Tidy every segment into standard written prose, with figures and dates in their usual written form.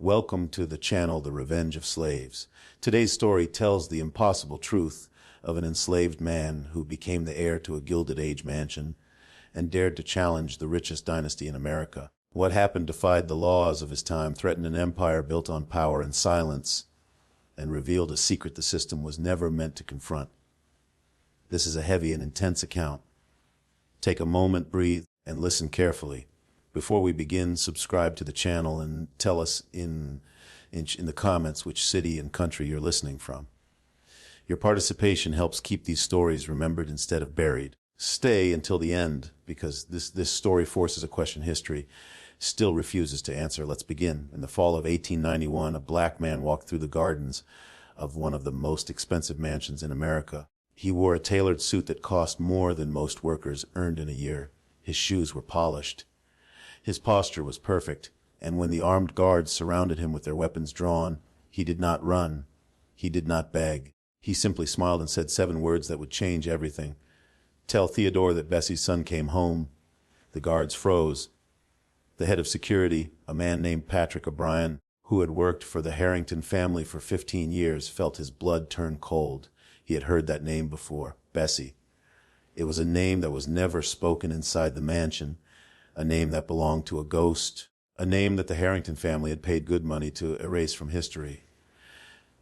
Welcome to the channel The Revenge of Slaves. Today's story tells the impossible truth of an enslaved man who became the heir to a Gilded Age mansion and dared to challenge the richest dynasty in America. What happened defied the laws of his time, threatened an empire built on power and silence, and revealed a secret the system was never meant to confront. This is a heavy and intense account. Take a moment, breathe, and listen carefully. Before we begin, subscribe to the channel and tell us in the comments which city and country you're listening from. Your participation helps keep these stories remembered instead of buried. Stay until the end, because this story forces a question history still refuses to answer. Let's begin. In the fall of 1891, a black man walked through the gardens of one of the most expensive mansions in America. He wore a tailored suit that cost more than most workers earned in a year. His shoes were polished. His posture was perfect, and when the armed guards surrounded him with their weapons drawn, he did not run. He did not beg. He simply smiled and said 7 words that would change everything. "Tell Theodore that Bessie's son came home." The guards froze. The head of security, a man named Patrick O'Brien, who had worked for the Harrington family for 15 years, felt his blood turn cold. He had heard that name before, Bessie. It was a name that was never spoken inside the mansion, a name that belonged to a ghost, a name that the Harrington family had paid good money to erase from history.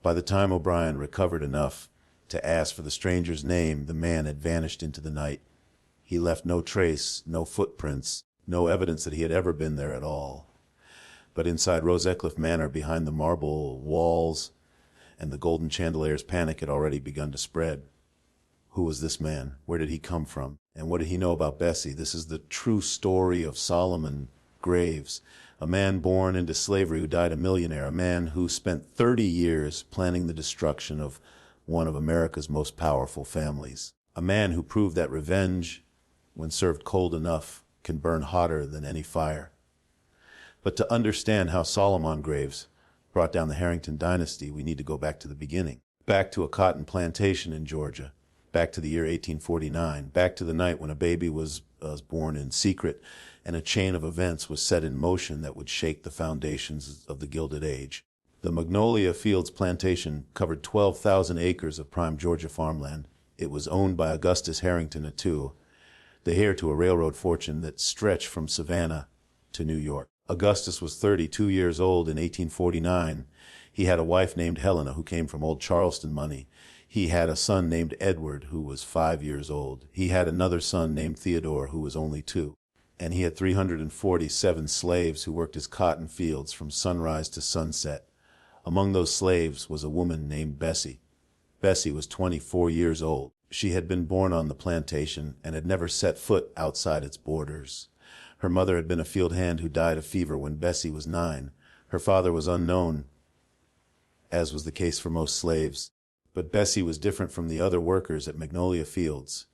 By the time O'Brien recovered enough to ask for the stranger's name, the man had vanished into the night. He left no trace, no footprints, no evidence that he had ever been there at all. But inside Rose Ecliffe Manor, behind the marble walls and the golden chandeliers, panic had already begun to spread. Who was this man? Where did he come from? And what did he know about Bessie? This is the true story of Solomon Graves, a man born into slavery who died a millionaire, a man who spent 30 years planning the destruction of one of America's most powerful families, a man who proved that revenge, when served cold enough, can burn hotter than any fire. But to understand how Solomon Graves brought down the Harrington dynasty, we need to go back to the beginning, back to a cotton plantation in Georgia, back to the year 1849, back to the night when a baby was born in secret and a chain of events was set in motion that would shake the foundations of the Gilded Age. The Magnolia Fields plantation covered 12,000 acres of prime Georgia farmland. It was owned by Augustus Harrington II, the heir to a railroad fortune that stretched from Savannah to New York. Augustus was 32 years old in 1849. He had a wife named Helena who came from old Charleston money. He had a son named Edward who was 5 years old. He had another son named Theodore who was only 2. And he had 347 slaves who worked his cotton fields from sunrise to sunset. Among those slaves was a woman named Bessie. Bessie was 24 years old. She had been born on the plantation and had never set foot outside its borders. Her mother had been a field hand who died of fever when Bessie was 9. Her father was unknown, as was the case for most slaves. But Bessie was different from the other workers at Magnolia Fields.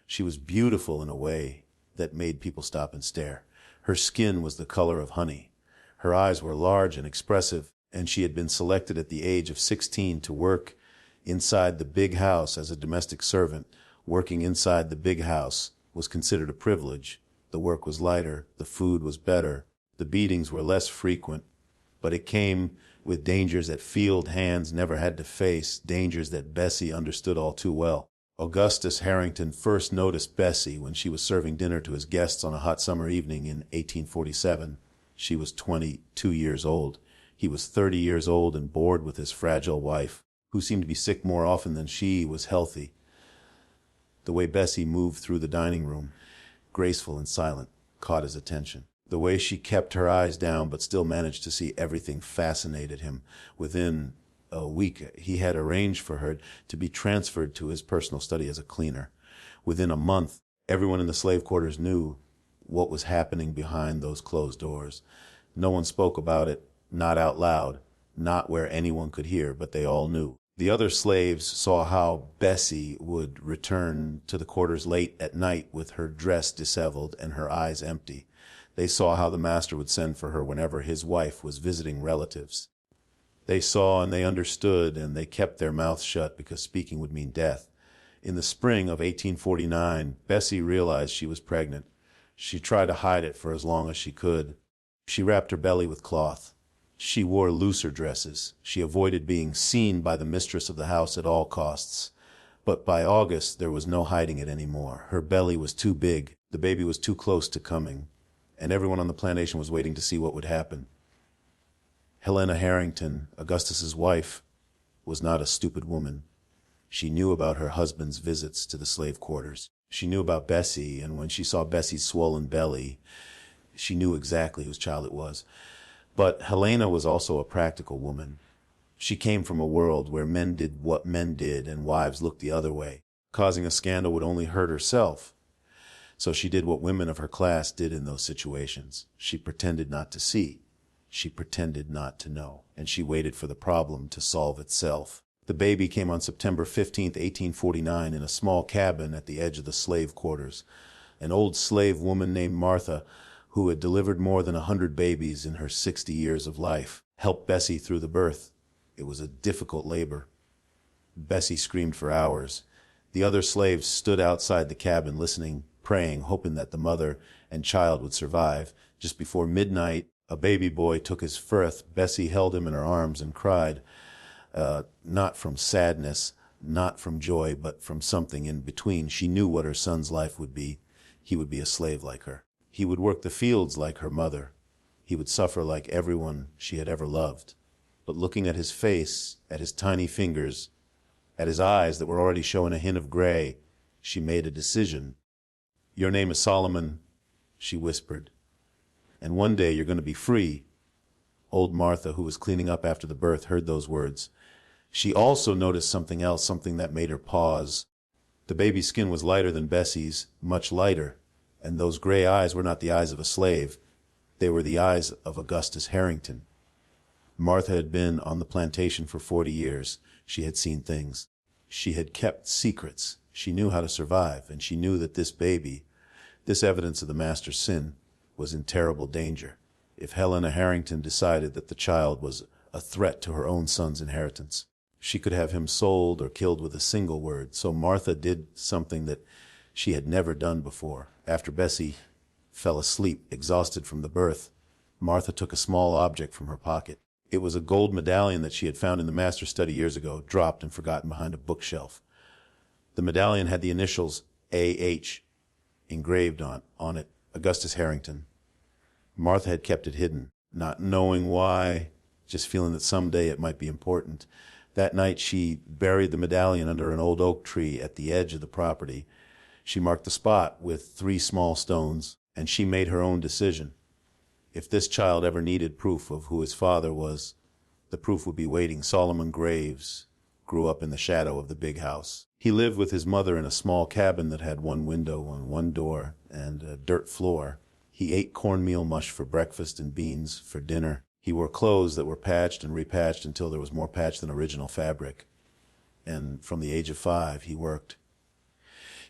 She was beautiful in a way that made people stop and stare. Her skin was the color of honey. Her eyes were large and expressive, and she had been selected at the age of 16 to work inside the big house as a domestic servant. Working inside the big house was considered a privilege. The work was lighter, the food was better, the beatings were less frequent, but it came with dangers that field hands never had to face, dangers that Bessie understood all too well. Augustus Harrington first noticed Bessie when she was serving dinner to his guests on a hot summer evening in 1847. She was 22 years old. He was 30 years old and bored with his fragile wife, who seemed to be sick more often than she was healthy. The way Bessie moved through the dining room, graceful and silent, caught his attention. The way she kept her eyes down but still managed to see everything fascinated him. Within a week, he had arranged for her to be transferred to his personal study as a cleaner. Within a month, everyone in the slave quarters knew what was happening behind those closed doors. No one spoke about it, not out loud, not where anyone could hear, but they all knew. The other slaves saw how Bessie would return to the quarters late at night with her dress disheveled and her eyes empty. They saw how the master would send for her whenever his wife was visiting relatives. They saw and they understood, and they kept their mouths shut because speaking would mean death. In the spring of 1849, Bessie realized she was pregnant. She tried to hide it for as long as she could. She wrapped her belly with cloth. She wore looser dresses. She avoided being seen by the mistress of the house at all costs. But by August, there was no hiding it anymore. Her belly was too big, the baby was too close to coming, and everyone on the plantation was waiting to see what would happen. Helena Harrington, Augustus's wife, was not a stupid woman. She knew about her husband's visits to the slave quarters. She knew about Bessie, and when she saw Bessie's swollen belly, she knew exactly whose child it was. But Helena was also a practical woman. She came from a world where men did what men did and wives looked the other way. Causing a scandal would only hurt herself. So she did what women of her class did in those situations. She pretended not to see. She pretended not to know. And she waited for the problem to solve itself. The baby came on September 15th, 1849, in a small cabin at the edge of the slave quarters. An old slave woman named Martha, who had delivered more than 100 babies in her 60 years of life, helped Bessie through the birth. It was a difficult labor. Bessie screamed for hours. The other slaves stood outside the cabin listening, praying, hoping that the mother and child would survive. Just before midnight, a baby boy took his birth. Bessie held him in her arms and cried, not from sadness, not from joy, but from something in between. She knew what her son's life would be. He would be a slave like her. He would work the fields like her mother. He would suffer like everyone she had ever loved. But looking at his face, at his tiny fingers, at his eyes that were already showing a hint of gray, she made a decision. "Your name is Solomon," she whispered, "and one day you're going to be free." Old Martha, who was cleaning up after the birth, heard those words. She also noticed something else, something that made her pause. The baby's skin was lighter than Bessie's, much lighter, and those gray eyes were not the eyes of a slave. They were the eyes of Augustus Harrington. Martha had been on the plantation for 40 years. She had seen things. She had kept secrets. She knew how to survive, and she knew that this baby, this evidence of the master's sin, was in terrible danger. If Helena Harrington decided that the child was a threat to her own son's inheritance, she could have him sold or killed with a single word. So Martha did something that she had never done before. After Bessie fell asleep, exhausted from the birth, Martha took a small object from her pocket. It was a gold medallion that she had found in the master's study years ago, dropped and forgotten behind a bookshelf. The medallion had the initials A.H. engraved on it, Augustus Harrington. Martha had kept it hidden, not knowing why, just feeling that someday it might be important. That night she buried the medallion under an old oak tree at the edge of the property. She marked the spot with 3 small stones, and she made her own decision. If this child ever needed proof of who his father was, the proof would be waiting. Solomon Graves grew up in the shadow of the big house. He lived with his mother in a small cabin that had 1 window and 1 door and a dirt floor. He ate cornmeal mush for breakfast and beans for dinner. He wore clothes that were patched and repatched until there was more patch than original fabric. And from the age of 5, he worked.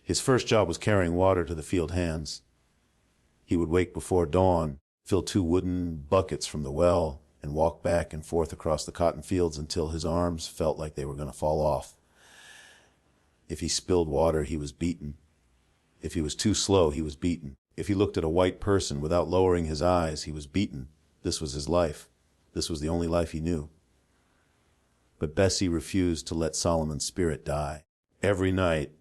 His first job was carrying water to the field hands. He would wake before dawn, fill 2 wooden buckets from the well, and walk back and forth across the cotton fields until his arms felt like they were going to fall off. If he spilled water, he was beaten. If he was too slow, he was beaten. If he looked at a white person without lowering his eyes, he was beaten. This was his life. This was the only life he knew. But Bessie refused to let Solomon's spirit die. Every night,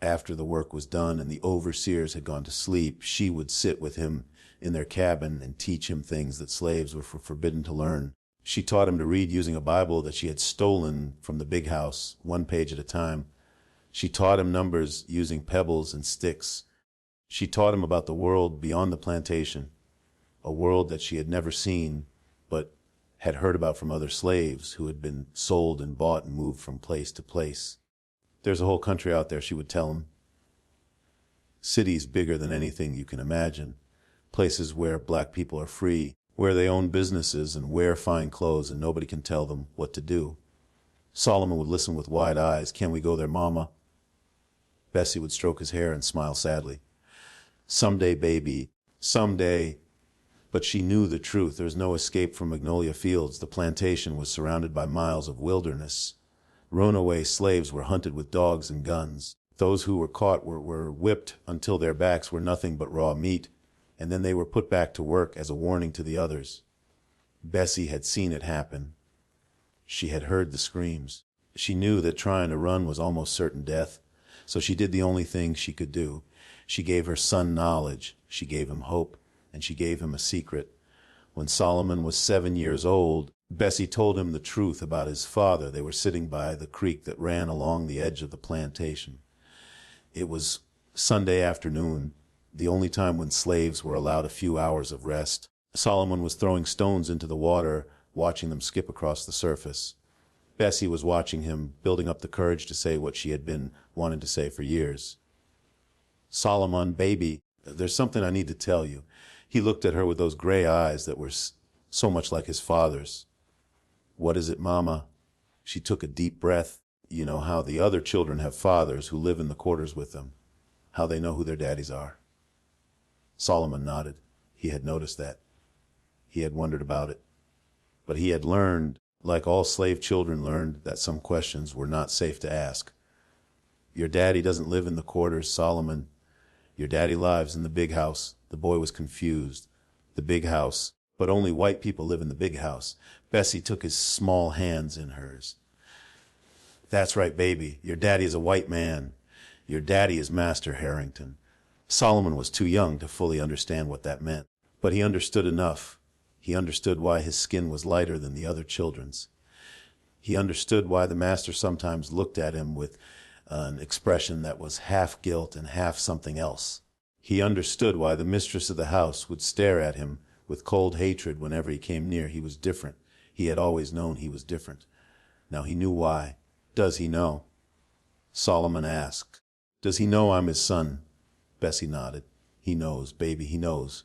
after the work was done and the overseers had gone to sleep, she would sit with him in their cabin and teach him things that slaves were forbidden to learn. She taught him to read using a Bible that she had stolen from the big house, 1 page at a time. She taught him numbers using pebbles and sticks. She taught him about the world beyond the plantation, a world that she had never seen, but had heard about from other slaves who had been sold and bought and moved from place to place. "There's a whole country out there," she would tell him. "Cities bigger than anything you can imagine. Places where black people are free, where they own businesses and wear fine clothes and nobody can tell them what to do." Solomon would listen with wide eyes. "Can we go there, Mama?" Bessie would stroke his hair and smile sadly. "Someday, baby, someday." But she knew the truth. There was no escape from Magnolia Fields. The plantation was surrounded by miles of wilderness. Runaway slaves were hunted with dogs and guns. Those who were caught were whipped until their backs were nothing but raw meat, and then they were put back to work as a warning to the others. Bessie had seen it happen. She had heard the screams. She knew that trying to run was almost certain death, so she did the only thing she could do. She gave her son knowledge, she gave him hope, and she gave him a secret. When Solomon was 7 years old, Bessie told him the truth about his father. They were sitting by the creek that ran along the edge of the plantation. It was Sunday afternoon, the only time when slaves were allowed a few hours of rest. Solomon was throwing stones into the water, watching them skip across the surface. Bessie was watching him, building up the courage to say what she had been wanting to say for years. "Solomon, baby, there's something I need to tell you." He looked at her with those gray eyes that were so much like his father's. "What is it, Mama?" She took a deep breath. You know how the other children have fathers who live in the quarters with them, how they know who their daddies are. Solomon nodded. He had noticed that. He had wondered about it. But he had learned, like all slave children learned, that some questions were not safe to ask. "Your daddy doesn't live in the quarters, Solomon. Your daddy lives in the big house." The boy was confused. The big house. But only white people live in the big house. Bessie took his small hands in hers. "That's right, baby. Your daddy is a white man. Your daddy is Master Harrington." Solomon was too young to fully understand what that meant, but he understood enough. He understood why his skin was lighter than the other children's. He understood why the master sometimes looked at him with an expression that was half guilt and half something else. He understood why the mistress of the house would stare at him with cold hatred whenever he came near. He was different. He had always known he was different. Now he knew why. Does he know? Solomon asked. "Does he know I'm his son?" Bessie nodded. "He knows, baby, he knows."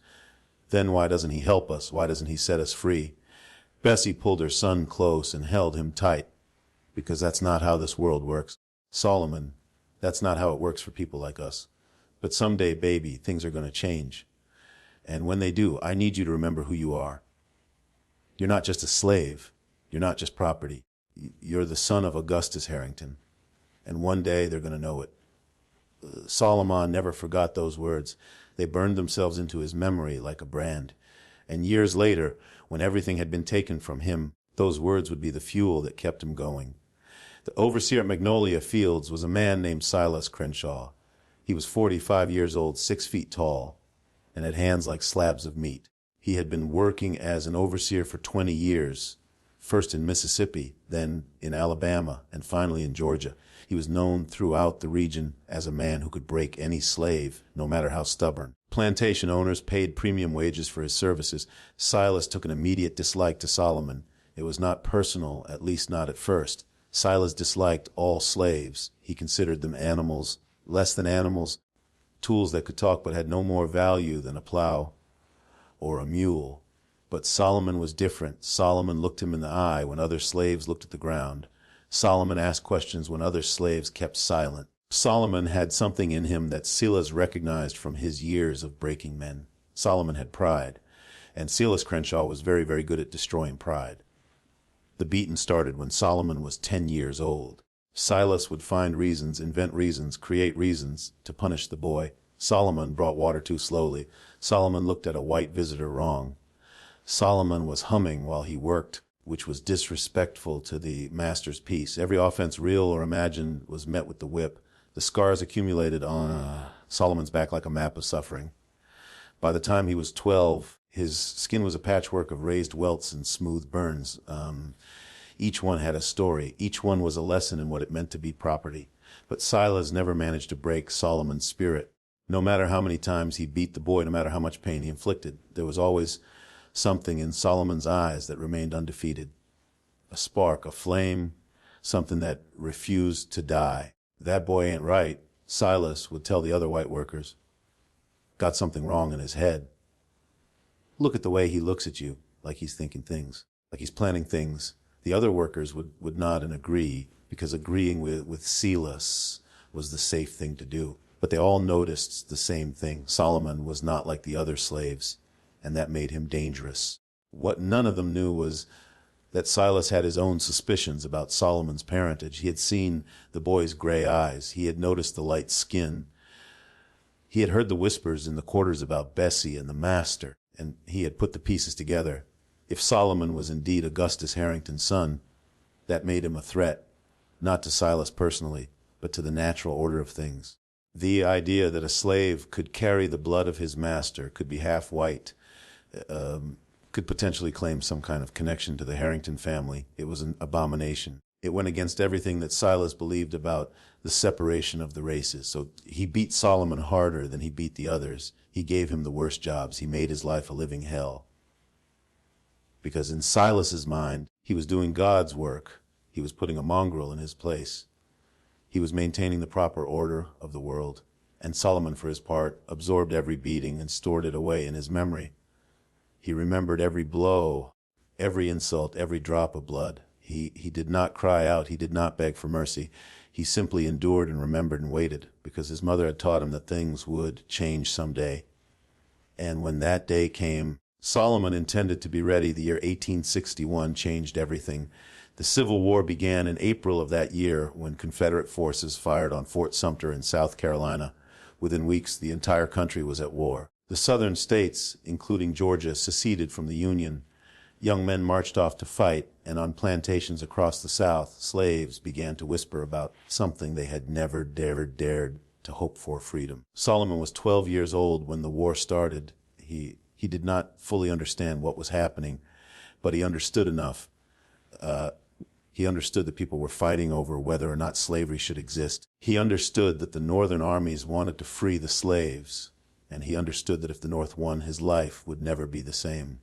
"Then why doesn't he help us? Why doesn't he set us free?" Bessie pulled her son close and held him tight. "Because that's not how this world works. Solomon, that's not how it works for people like us. But someday, baby, things are going to change. And when they do, I need you to remember who you are. You're not just a slave. You're not just property. You're the son of Augustus Harrington. And one day they're going to know it." Solomon never forgot those words. They burned themselves into his memory like a brand. And years later, when everything had been taken from him, those words would be the fuel that kept him going. The overseer at Magnolia Fields was a man named Silas Crenshaw. He was 45 years old, 6 feet tall, and had hands like slabs of meat. He had been working as an overseer for 20 years, first in Mississippi, then in Alabama, and finally in Georgia. He was known throughout the region as a man who could break any slave, no matter how stubborn. Plantation owners paid premium wages for his services. Silas took an immediate dislike to Solomon. It was not personal, at least not at first. Silas disliked all slaves. He considered them animals, less than animals, tools that could talk but had no more value than a plow or a mule. But Solomon was different. Solomon looked him in the eye when other slaves looked at the ground. Solomon asked questions when other slaves kept silent. Solomon had something in him that Silas recognized from his years of breaking men. Solomon had pride, and Silas Crenshaw was very, very good at destroying pride. The beating started when Solomon was 10 years old. Silas would find reasons, invent reasons, create reasons to punish the boy. Solomon brought water too slowly. Solomon looked at a white visitor wrong. Solomon was humming while he worked, which was disrespectful to the master's peace. Every offense, real or imagined, was met with the whip. The scars accumulated on Solomon's back like a map of suffering. By the time he was 12, his skin was a patchwork of raised welts and smooth burns. Each one had a story. Each one was a lesson in what it meant to be property. But Silas never managed to break Solomon's spirit. No matter how many times he beat the boy, no matter how much pain he inflicted, there was always something in Solomon's eyes that remained undefeated. A spark, a flame, something that refused to die. "That boy ain't right," Silas would tell the other white workers. "Got something wrong in his head. Look at the way he looks at you, like he's thinking things, like he's planning things." The other workers would nod and agree, because agreeing with Silas was the safe thing to do. But they all noticed the same thing. Solomon was not like the other slaves, and that made him dangerous. What none of them knew was that Silas had his own suspicions about Solomon's parentage. He had seen the boy's gray eyes. He had noticed the light skin. He had heard the whispers in the quarters about Bessie and the master, and he had put the pieces together. If Solomon was indeed Augustus Harrington's son, that made him a threat, not to Silas personally, but to the natural order of things. The idea that a slave could carry the blood of his master, could be half white, could potentially claim some kind of connection to the Harrington family. It was an abomination. It went against everything that Silas believed about the separation of the races. So he beat Solomon harder than he beat the others. He gave him the worst jobs. He made his life a living hell. Because in Silas's mind, he was doing God's work. He was putting a mongrel in his place. He was maintaining the proper order of the world. And Solomon, for his part, absorbed every beating and stored it away in his memory. He remembered every blow, every insult, every drop of blood. He did not cry out. He did not beg for mercy. He simply endured and remembered and waited, because his mother had taught him that things would change someday. And when that day came, Solomon intended to be ready. The year 1861 changed everything. The Civil War began in April of that year when Confederate forces fired on Fort Sumter in South Carolina. Within weeks, the entire country was at war. The southern states, including Georgia, seceded from the Union. Young men marched off to fight, and on plantations across the South, slaves began to whisper about something they had never dared to hope for: freedom. Solomon was 12 years old when the war started. He did not fully understand what was happening, but he understood enough. He understood that people were fighting over whether or not slavery should exist. He understood that the northern armies wanted to free the slaves, and he understood that if the North won, his life would never be the same.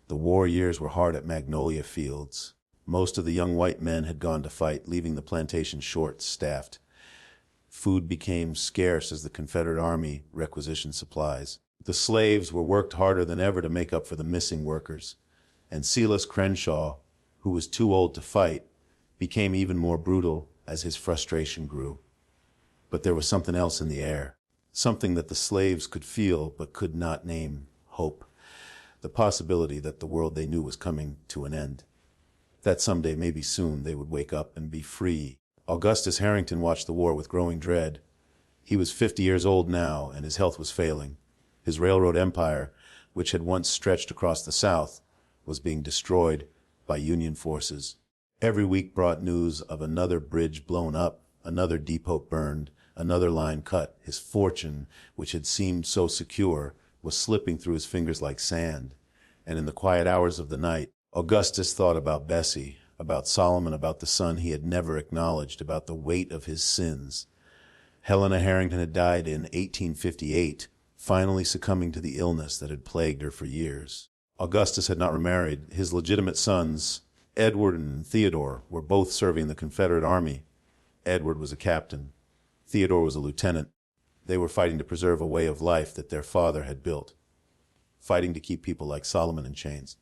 The war years were hard at Magnolia Fields. Most of the young white men had gone to fight, leaving the plantation short-staffed. Food became scarce as the Confederate Army requisitioned supplies. The slaves were worked harder than ever to make up for the missing workers. And Silas Crenshaw, who was too old to fight, became even more brutal as his frustration grew. But there was something else in the air, something that the slaves could feel but could not name: hope. The possibility that the world they knew was coming to an end. That someday, maybe soon, they would wake up and be free. Augustus Harrington watched the war with growing dread. He was 50 years old now, and his health was failing. His railroad empire, which had once stretched across the South, was being destroyed by Union forces. Every week brought news of another bridge blown up, another depot burned, another line cut. His fortune, which had seemed so secure, was slipping through his fingers like sand. And in the quiet hours of the night, Augustus thought about Bessie, about Solomon, about the son he had never acknowledged, about the weight of his sins. Helena Harrington had died in 1858, finally succumbing to the illness that had plagued her for years. Augustus had not remarried. His legitimate sons, Edward and Theodore, were both serving the Confederate Army. Edward was a captain. Theodore was a lieutenant. They were fighting to preserve a way of life that their father had built, fighting to keep people like Solomon in chains.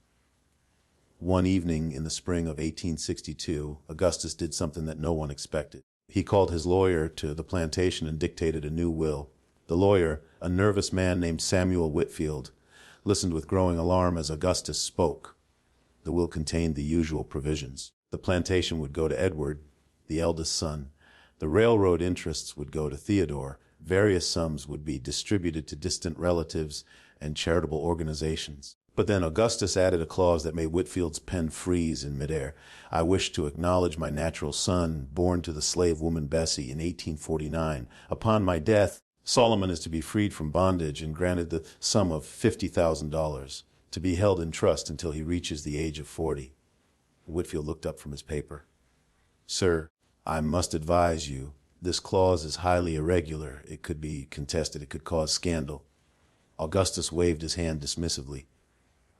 One evening in the spring of 1862, Augustus did something that no one expected. He called his lawyer to the plantation and dictated a new will. The lawyer, a nervous man named Samuel Whitfield, listened with growing alarm as Augustus spoke. The will contained the usual provisions. The plantation would go to Edward, the eldest son. The railroad interests would go to Theodore. Various sums would be distributed to distant relatives and charitable organizations. But then Augustus added a clause that made Whitfield's pen freeze in midair. I wish to acknowledge my natural son, born to the slave woman Bessie in 1849. Upon my death, Solomon is to be freed from bondage and granted the sum of $50,000 to be held in trust until he reaches the age of 40. Whitfield looked up from his paper. Sir, I must advise you, this clause is highly irregular. It could be contested. It could cause scandal. Augustus waved his hand dismissively.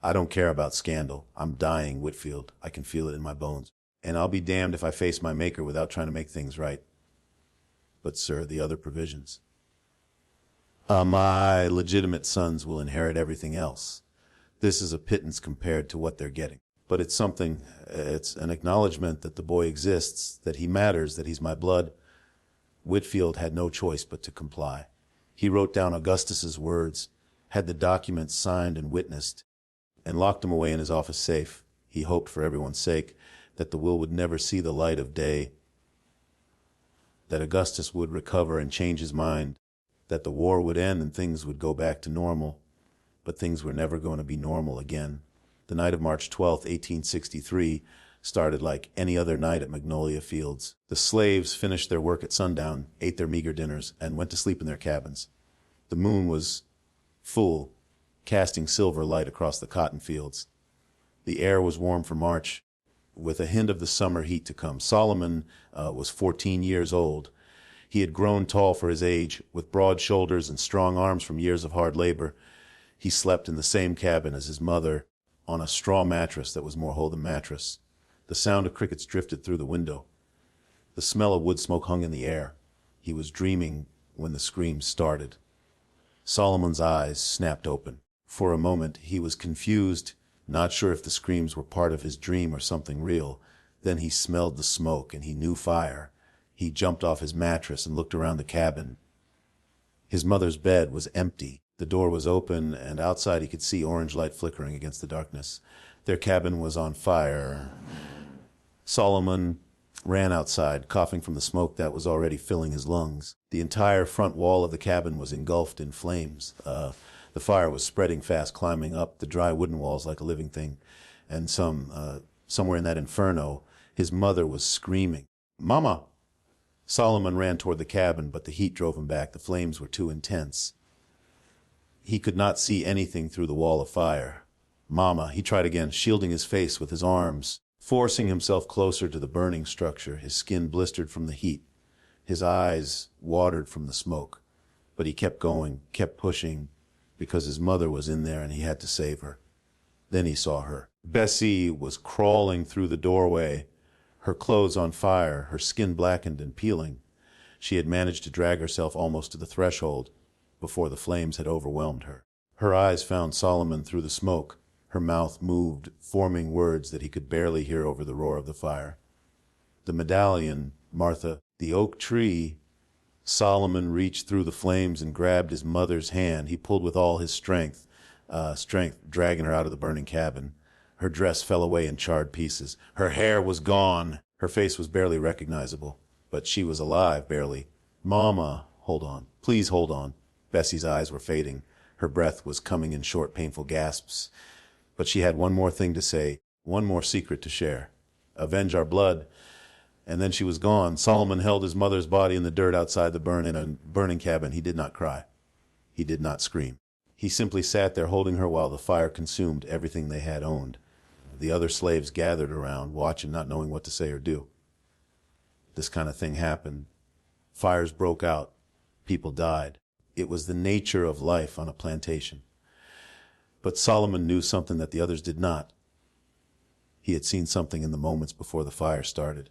I don't care about scandal. I'm dying, Whitfield. I can feel it in my bones. And I'll be damned if I face my maker without trying to make things right. But, sir, the other provisions. My legitimate sons will inherit everything else. This is a pittance compared to what they're getting. But it's something, it's an acknowledgement that the boy exists, that he matters, that he's my blood. Whitfield had no choice but to comply. He wrote down Augustus's words, had the documents signed and witnessed, and locked them away in his office safe. He hoped, for everyone's sake, that the will would never see the light of day, that Augustus would recover and change his mind, that the war would end and things would go back to normal. But things were never going to be normal again. The night of March 12, 1863, started like any other night at Magnolia Fields. The slaves finished their work at sundown, ate their meager dinners, and went to sleep in their cabins. The moon was full, casting silver light across the cotton fields. The air was warm for March, with a hint of the summer heat to come. Solomon was 14 years old. He had grown tall for his age, with broad shoulders and strong arms from years of hard labor. He slept in the same cabin as his mother, on a straw mattress that was more whole than mattress. The sound of crickets drifted through the window. The smell of wood smoke hung in the air. He was dreaming when the screams started. Solomon's eyes snapped open. For a moment, he was confused, not sure if the screams were part of his dream or something real. Then he smelled the smoke and he knew fire. He jumped off his mattress and looked around the cabin. His mother's bed was empty. The door was open, and outside he could see orange light flickering against the darkness. Their cabin was on fire. Solomon ran outside, coughing from the smoke that was already filling his lungs. The entire front wall of the cabin was engulfed in flames. The fire was spreading fast, climbing up the dry wooden walls like a living thing. And somewhere in that inferno, his mother was screaming, "Mama!" Solomon ran toward the cabin, but the heat drove him back. The flames were too intense. He could not see anything through the wall of fire. "Mama," he tried again, shielding his face with his arms, forcing himself closer to the burning structure. His skin blistered from the heat. His eyes watered from the smoke. But he kept going, kept pushing, because his mother was in there and he had to save her. Then he saw her. Bessie was crawling through the doorway, her clothes on fire, her skin blackened and peeling. She had managed to drag herself almost to the threshold before the flames had overwhelmed her. Her eyes found Solomon through the smoke. Her mouth moved, forming words that he could barely hear over the roar of the fire. "The medallion, Martha, the oak tree." Solomon reached through the flames and grabbed his mother's hand. He pulled with all his strength, dragging her out of the burning cabin. Her dress fell away in charred pieces. Her hair was gone. Her face was barely recognizable, but she was alive, barely. "Mama, hold on. Please hold on." Bessie's eyes were fading. Her breath was coming in short, painful gasps. But she had one more thing to say, one more secret to share. "Avenge our blood." And then she was gone. Solomon held his mother's body in the dirt outside the burning cabin. He did not cry. He did not scream. He simply sat there holding her while the fire consumed everything they had owned. The other slaves gathered around, watching, not knowing what to say or do. This kind of thing happened. Fires broke out. People died. It was the nature of life on a plantation. But Solomon knew something that the others did not. He had seen something in the moments before the fire started.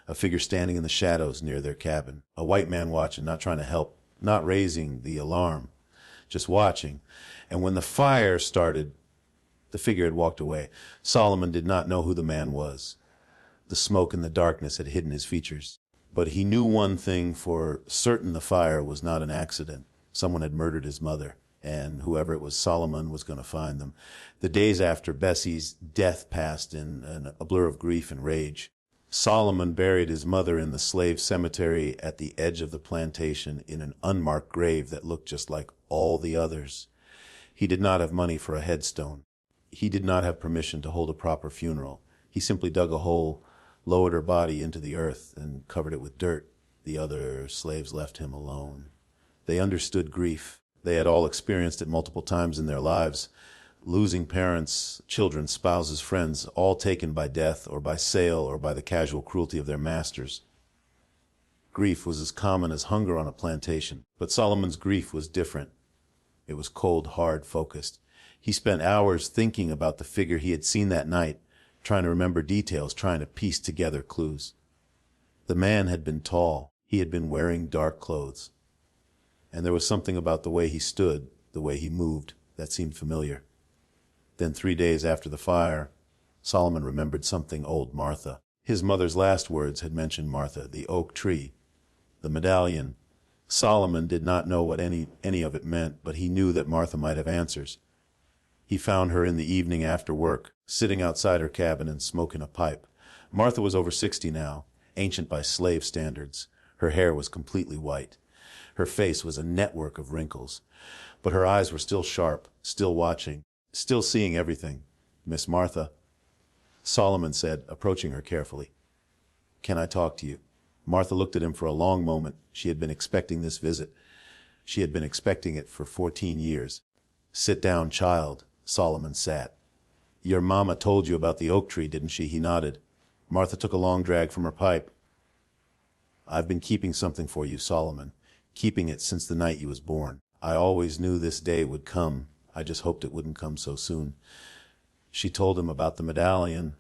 A figure standing in the shadows near their cabin. A white man watching, not trying to help, not raising the alarm, just watching. And when the fire started, the figure had walked away. Solomon did not know who the man was. The smoke and the darkness had hidden his features. But he knew one thing for certain: the fire was not an accident. Someone had murdered his mother, and whoever it was, Solomon was going to find them. The days after Bessie's death passed in a blur of grief and rage. Solomon buried his mother in the slave cemetery at the edge of the plantation in an unmarked grave that looked just like all the others. He did not have money for a headstone. He did not have permission to hold a proper funeral. He simply dug a hole, lowered her body into the earth, and covered it with dirt. The other slaves left him alone. They understood grief. They had all experienced it multiple times in their lives. Losing parents, children, spouses, friends, all taken by death or by sale or by the casual cruelty of their masters. Grief was as common as hunger on a plantation, but Solomon's grief was different. It was cold, hard, focused. He spent hours thinking about the figure he had seen that night, trying to remember details, trying to piece together clues. The man had been tall. He had been wearing dark clothes. And there was something about the way he stood, the way he moved, that seemed familiar. Then 3 days after the fire, Solomon remembered something old Martha. His mother's last words had mentioned Martha, the oak tree, the medallion. Solomon did not know what any of it meant, but he knew that Martha might have answers. He found her in the evening after work, sitting outside her cabin and smoking a pipe. Martha was over 60 now, ancient by slave standards. Her hair was completely white. Her face was a network of wrinkles, but her eyes were still sharp, still watching, still seeing everything. Miss Martha, Solomon said, approaching her carefully. Can I talk to you? Martha looked at him for a long moment. She had been expecting this visit. She had been expecting it for 14 years. Sit down, child. Solomon sat. Your mama told you about the oak tree, didn't she? He nodded. Martha took a long drag from her pipe. I've been keeping something for you, Solomon, keeping it since the night you was born. I always knew this day would come. I just hoped it wouldn't come so soon. She told him about the medallion,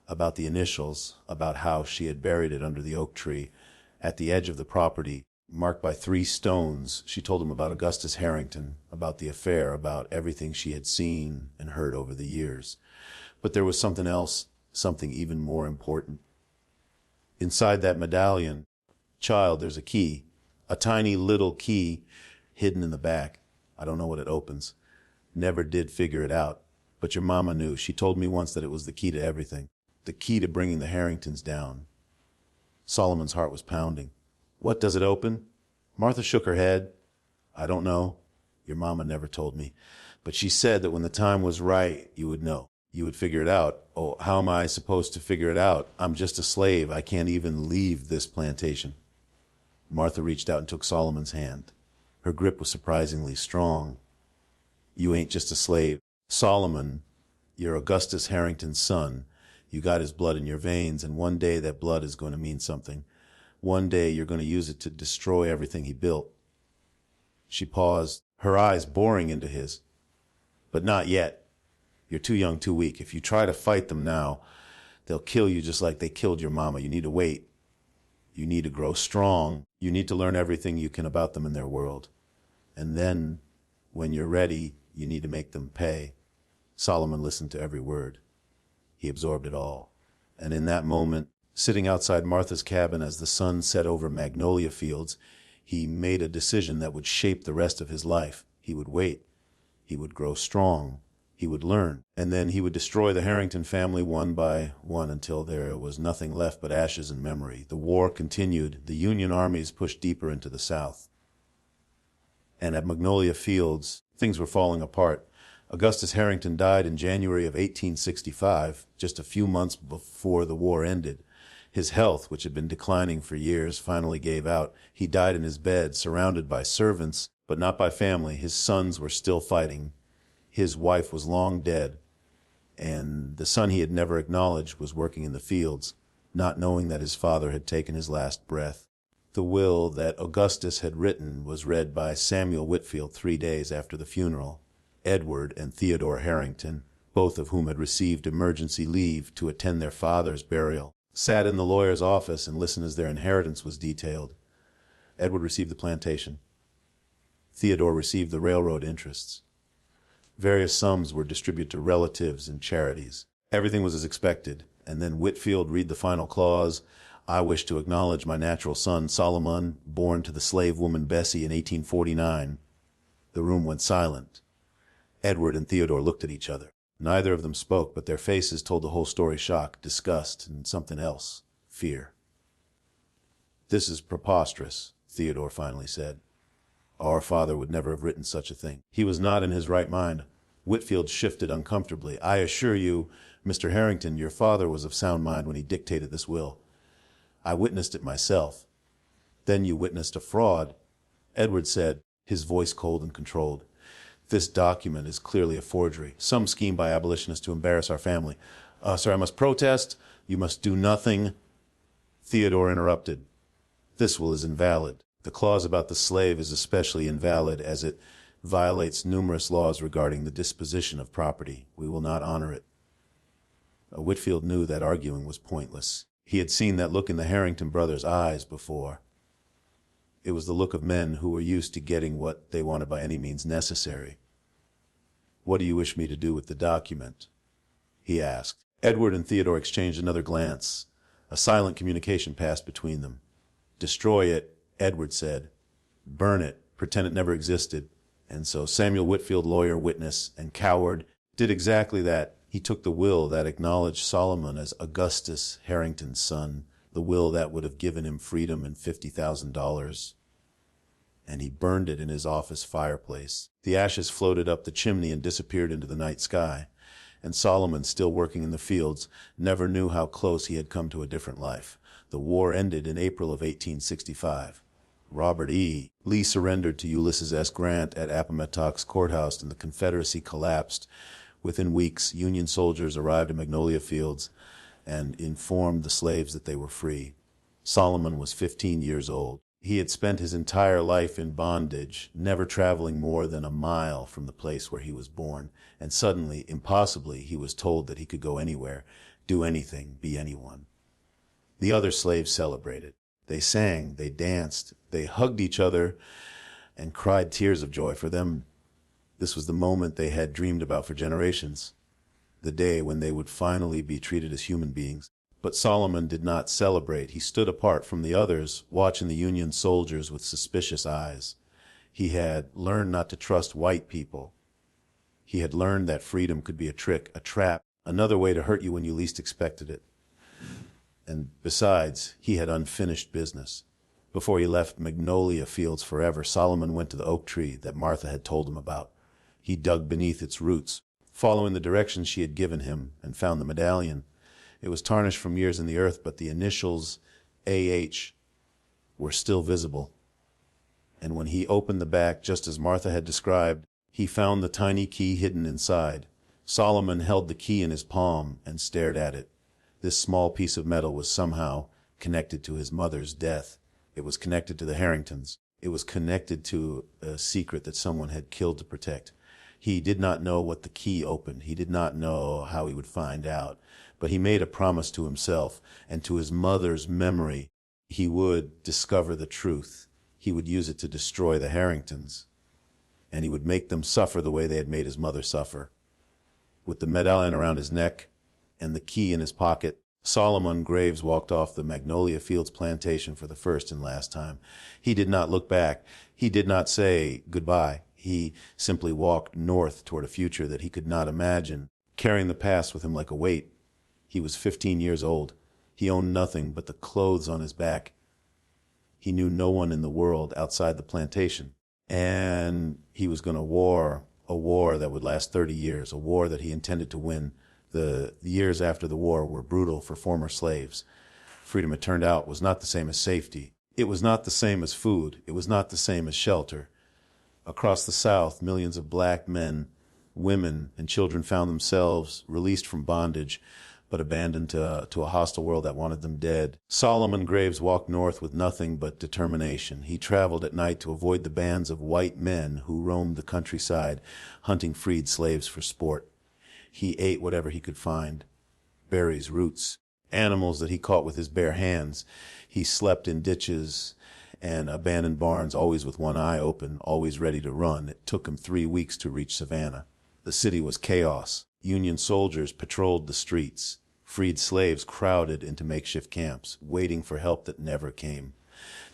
about the initials, about how she had buried it under the oak tree at the edge of the property, marked by 3 stones. She told him about Augustus Harrington, about the affair, about everything she had seen and heard over the years. But there was something else, something even more important. Inside that medallion, child, there's a key, a tiny little key hidden in the back. I don't know what it opens. Never did figure it out. But your mama knew. She told me once that it was the key to everything, the key to bringing the Harringtons down. Solomon's heart was pounding. What does it open? Martha shook her head. I don't know. Your mama never told me. But she said that when the time was right, you would know. You would figure it out. Oh, how am I supposed to figure it out? I'm just a slave. I can't even leave this plantation. Martha reached out and took Solomon's hand. Her grip was surprisingly strong. You ain't just a slave. Solomon, you're Augustus Harrington's son. You got his blood in your veins, and one day that blood is going to mean something. One day you're going to use it to destroy everything he built. She paused, her eyes boring into his. But not yet. You're too young, too weak. If you try to fight them now, they'll kill you just like they killed your mama. You need to wait. You need to grow strong. You need to learn everything you can about them in their world. And then, when you're ready, you need to make them pay. Solomon listened to every word. He absorbed it all. And in that moment, sitting outside Martha's cabin as the sun set over magnolia fields, he made a decision that would shape the rest of his life. He would wait. He would grow strong. He would learn. And then he would destroy the Harrington family one by one until there was nothing left but ashes and memory. The war continued. The Union armies pushed deeper into the South. And at Magnolia Fields, things were falling apart. Augustus Harrington died in January of 1865, just a few months before the war ended. His health, which had been declining for years, finally gave out. He died in his bed, surrounded by servants, but not by family. His sons were still fighting. His wife was long dead, and the son he had never acknowledged was working in the fields, not knowing that his father had taken his last breath. The will that Augustus had written was read by Samuel Whitfield 3 days after the funeral. Edward and Theodore Harrington, both of whom had received emergency leave to attend their father's burial, sat in the lawyer's office and listened as their inheritance was detailed. Edward received the plantation. Theodore received the railroad interests. Various sums were distributed to relatives and charities. Everything was as expected, and then Whitfield read the final clause, I wish to acknowledge my natural son, Solomon, born to the slave woman Bessie in 1849. The room went silent. Edward and Theodore looked at each other. Neither of them spoke, but their faces told the whole story: shock, disgust, and something else, fear. This is preposterous, Theodore finally said. Our father would never have written such a thing. He was not in his right mind. Whitfield shifted uncomfortably. I assure you, Mr. Harrington, your father was of sound mind when he dictated this will. I witnessed it myself. Then you witnessed a fraud. Edward said, his voice cold and controlled. This document is clearly a forgery, some scheme by abolitionists to embarrass our family. Sir, I must protest. You must do nothing. Theodore interrupted. This will is invalid. The clause about the slave is especially invalid as it violates numerous laws regarding the disposition of property. We will not honor it. Whitfield knew that arguing was pointless. He had seen that look in the Harrington brothers' eyes before. It was the look of men who were used to getting what they wanted by any means necessary. What do you wish me to do with the document? He asked. Edward and Theodore exchanged another glance. A silent communication passed between them. Destroy it, Edward said. Burn it, pretend it never existed. And so Samuel Whitfield, lawyer, witness, and coward, did exactly that. He took the will that acknowledged Solomon as Augustus Harrington's son, the will that would have given him freedom and $50,000, and he burned it in his office fireplace. The ashes floated up the chimney and disappeared into the night sky. and Solomon, still working in the fields, never knew how close he had come to a different life. The war ended in April of 1865. Robert E. Lee surrendered to Ulysses S. Grant at Appomattox Courthouse, and the Confederacy collapsed. Within weeks, Union soldiers arrived at Magnolia Fields and informed the slaves that they were free. Solomon was 15 years old. He had spent his entire life in bondage, never traveling more than a mile from the place where he was born, and suddenly, impossibly, he was told that he could go anywhere, do anything, be anyone. The other slaves celebrated. They sang, they danced, they hugged each other, and cried tears of joy. For them, this was the moment they had dreamed about for generations, the day when they would finally be treated as human beings. But Solomon did not celebrate. He stood apart from the others, watching the Union soldiers with suspicious eyes. He had learned not to trust white people. He had learned that freedom could be a trick, a trap, another way to hurt you when you least expected it. And besides, he had unfinished business. Before he left Magnolia Fields forever, Solomon went to the oak tree that Martha had told him about. He dug beneath its roots, following the directions she had given him, and found the medallion. It was tarnished from years in the earth, but the initials A.H. were still visible. And when he opened the back, just as Martha had described, he found the tiny key hidden inside. Solomon held the key in his palm and stared at it. This small piece of metal was somehow connected to his mother's death. It was connected to the Harringtons. It was connected to a secret that someone had killed to protect. He did not know what the key opened. He did not know how he would find out. But he made a promise to himself and to his mother's memory. He would discover the truth. He would use it to destroy the Harringtons. And he would make them suffer the way they had made his mother suffer. With the medallion around his neck and the key in his pocket, Solomon Graves walked off the Magnolia Fields plantation for the first and last time. He did not look back. He did not say goodbye. He simply walked north toward a future that he could not imagine, carrying the past with him like a weight. He was 15 years old. He owned nothing but the clothes on his back. He knew no one in the world outside the plantation. And he was going to war, a war that would last 30 years, a war that he intended to win. The years after the war were brutal for former slaves. Freedom, it turned out, was not the same as safety. It was not the same as food. It was not the same as shelter. Across the South, millions of black men, women, and children found themselves released from bondage, but abandoned to a hostile world that wanted them dead. Solomon Graves walked north with nothing but determination. He traveled at night to avoid the bands of white men who roamed the countryside, hunting freed slaves for sport. He ate whatever he could find, berries, roots, animals that he caught with his bare hands. He slept in ditches and abandoned barns, always with one eye open, always ready to run. It took him 3 weeks to reach Savannah. The city was chaos. Union soldiers patrolled the streets. Freed slaves crowded into makeshift camps, waiting for help that never came.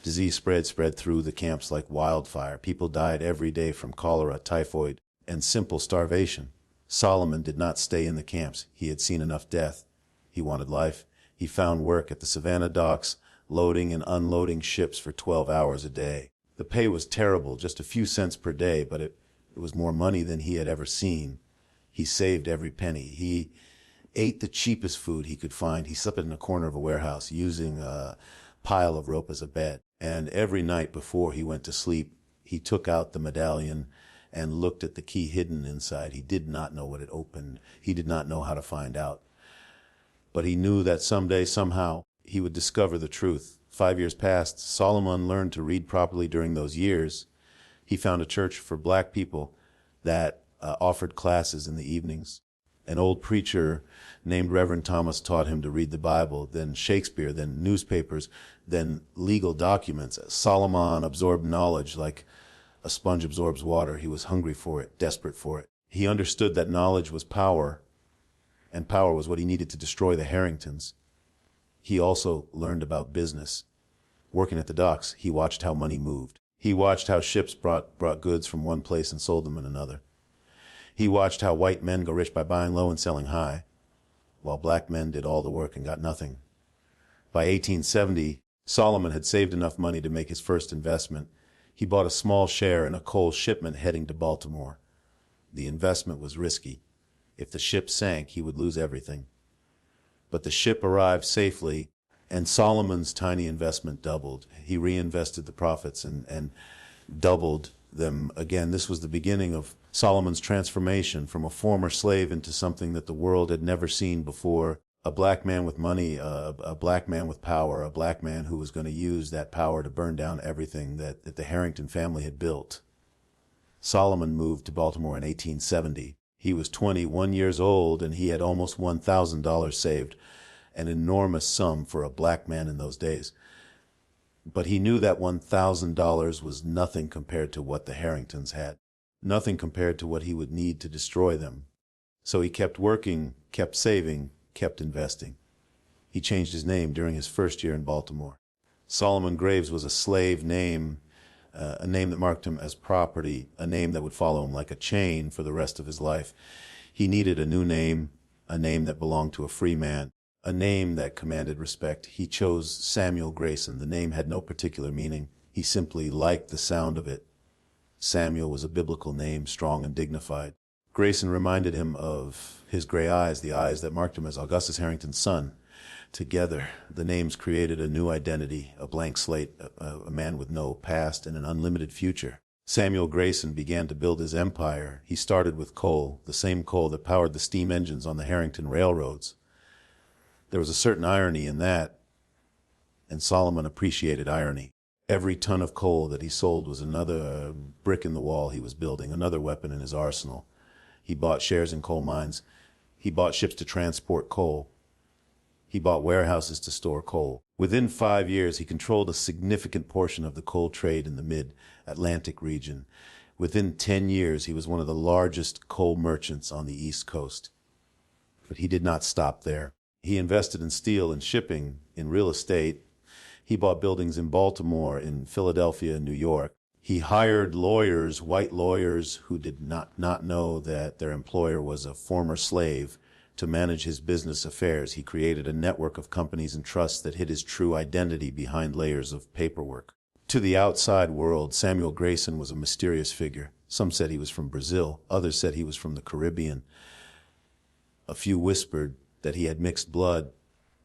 Disease spread through the camps like wildfire. People died every day from cholera, typhoid, and simple starvation. Solomon did not stay in the camps. He had seen enough death. He wanted life. He found work at the Savannah docks, loading and unloading ships for 12 hours a day. The pay was terrible, just a few cents per day, but it was more money than he had ever seen. He saved every penny. He ate the cheapest food he could find. He slept in a corner of a warehouse using a pile of rope as a bed. And every night before he went to sleep, he took out the medallion and looked at the key hidden inside. He did not know what it opened. He did not know how to find out. But he knew that someday, somehow, he would discover the truth. 5 years passed. Solomon learned to read properly during those years. He found a church for black people that offered classes in the evenings. An old preacher named Reverend Thomas taught him to read the Bible, then Shakespeare, then newspapers, then legal documents. Solomon absorbed knowledge like a sponge absorbs water. He was hungry for it, desperate for it. He understood that knowledge was power, and power was what he needed to destroy the Harringtons. He also learned about business. Working at the docks, he watched how money moved. He watched how ships brought goods from one place and sold them in another. He watched how white men go rich by buying low and selling high, while black men did all the work and got nothing. By 1870, Solomon had saved enough money to make his first investment. He bought a small share in a coal shipment heading to Baltimore. The investment was risky. If the ship sank, he would lose everything. But the ship arrived safely, and Solomon's tiny investment doubled. He reinvested the profits and doubled them again. This was the beginning of Solomon's transformation from a former slave into something that the world had never seen before. A black man with money, a black man with power, a black man who was going to use that power to burn down everything that the Harrington family had built. Solomon moved to Baltimore in 1870. He was 21 years old, and he had almost $1,000 saved, an enormous sum for a black man in those days. But he knew that $1,000 was nothing compared to what the Harringtons had, nothing compared to what he would need to destroy them. So he kept working, kept saving, kept investing. He changed his name during his first year in Baltimore. Solomon Graves was a slave name, a name that marked him as property, a name that would follow him like a chain for the rest of his life. He needed a new name, a name that belonged to a free man, a name that commanded respect. He chose Samuel Grayson. The name had no particular meaning. He simply liked the sound of it. Samuel was a biblical name, strong and dignified. Grayson reminded him of his gray eyes, the eyes that marked him as Augustus Harrington's son. Together, the names created a new identity, a blank slate, a man with no past and an unlimited future. Samuel Grayson began to build his empire. He started with coal, the same coal that powered the steam engines on the Harrington railroads. There was a certain irony in that, and Solomon appreciated irony. Every ton of coal that he sold was another brick in the wall he was building, another weapon in his arsenal. He bought shares in coal mines. He bought ships to transport coal. He bought warehouses to store coal. Within 5 years, he controlled a significant portion of the coal trade in the mid-Atlantic region. Within 10 years, he was one of the largest coal merchants on the East Coast. But he did not stop there. He invested in steel and shipping, in real estate. He bought buildings in Baltimore, in Philadelphia, and New York. He hired lawyers, white lawyers, who did not know that their employer was a former slave, to manage his business affairs. He created a network of companies and trusts that hid his true identity behind layers of paperwork. To the outside world, Samuel Grayson was a mysterious figure. Some said he was from Brazil. Others said he was from the Caribbean. A few whispered that he had mixed blood,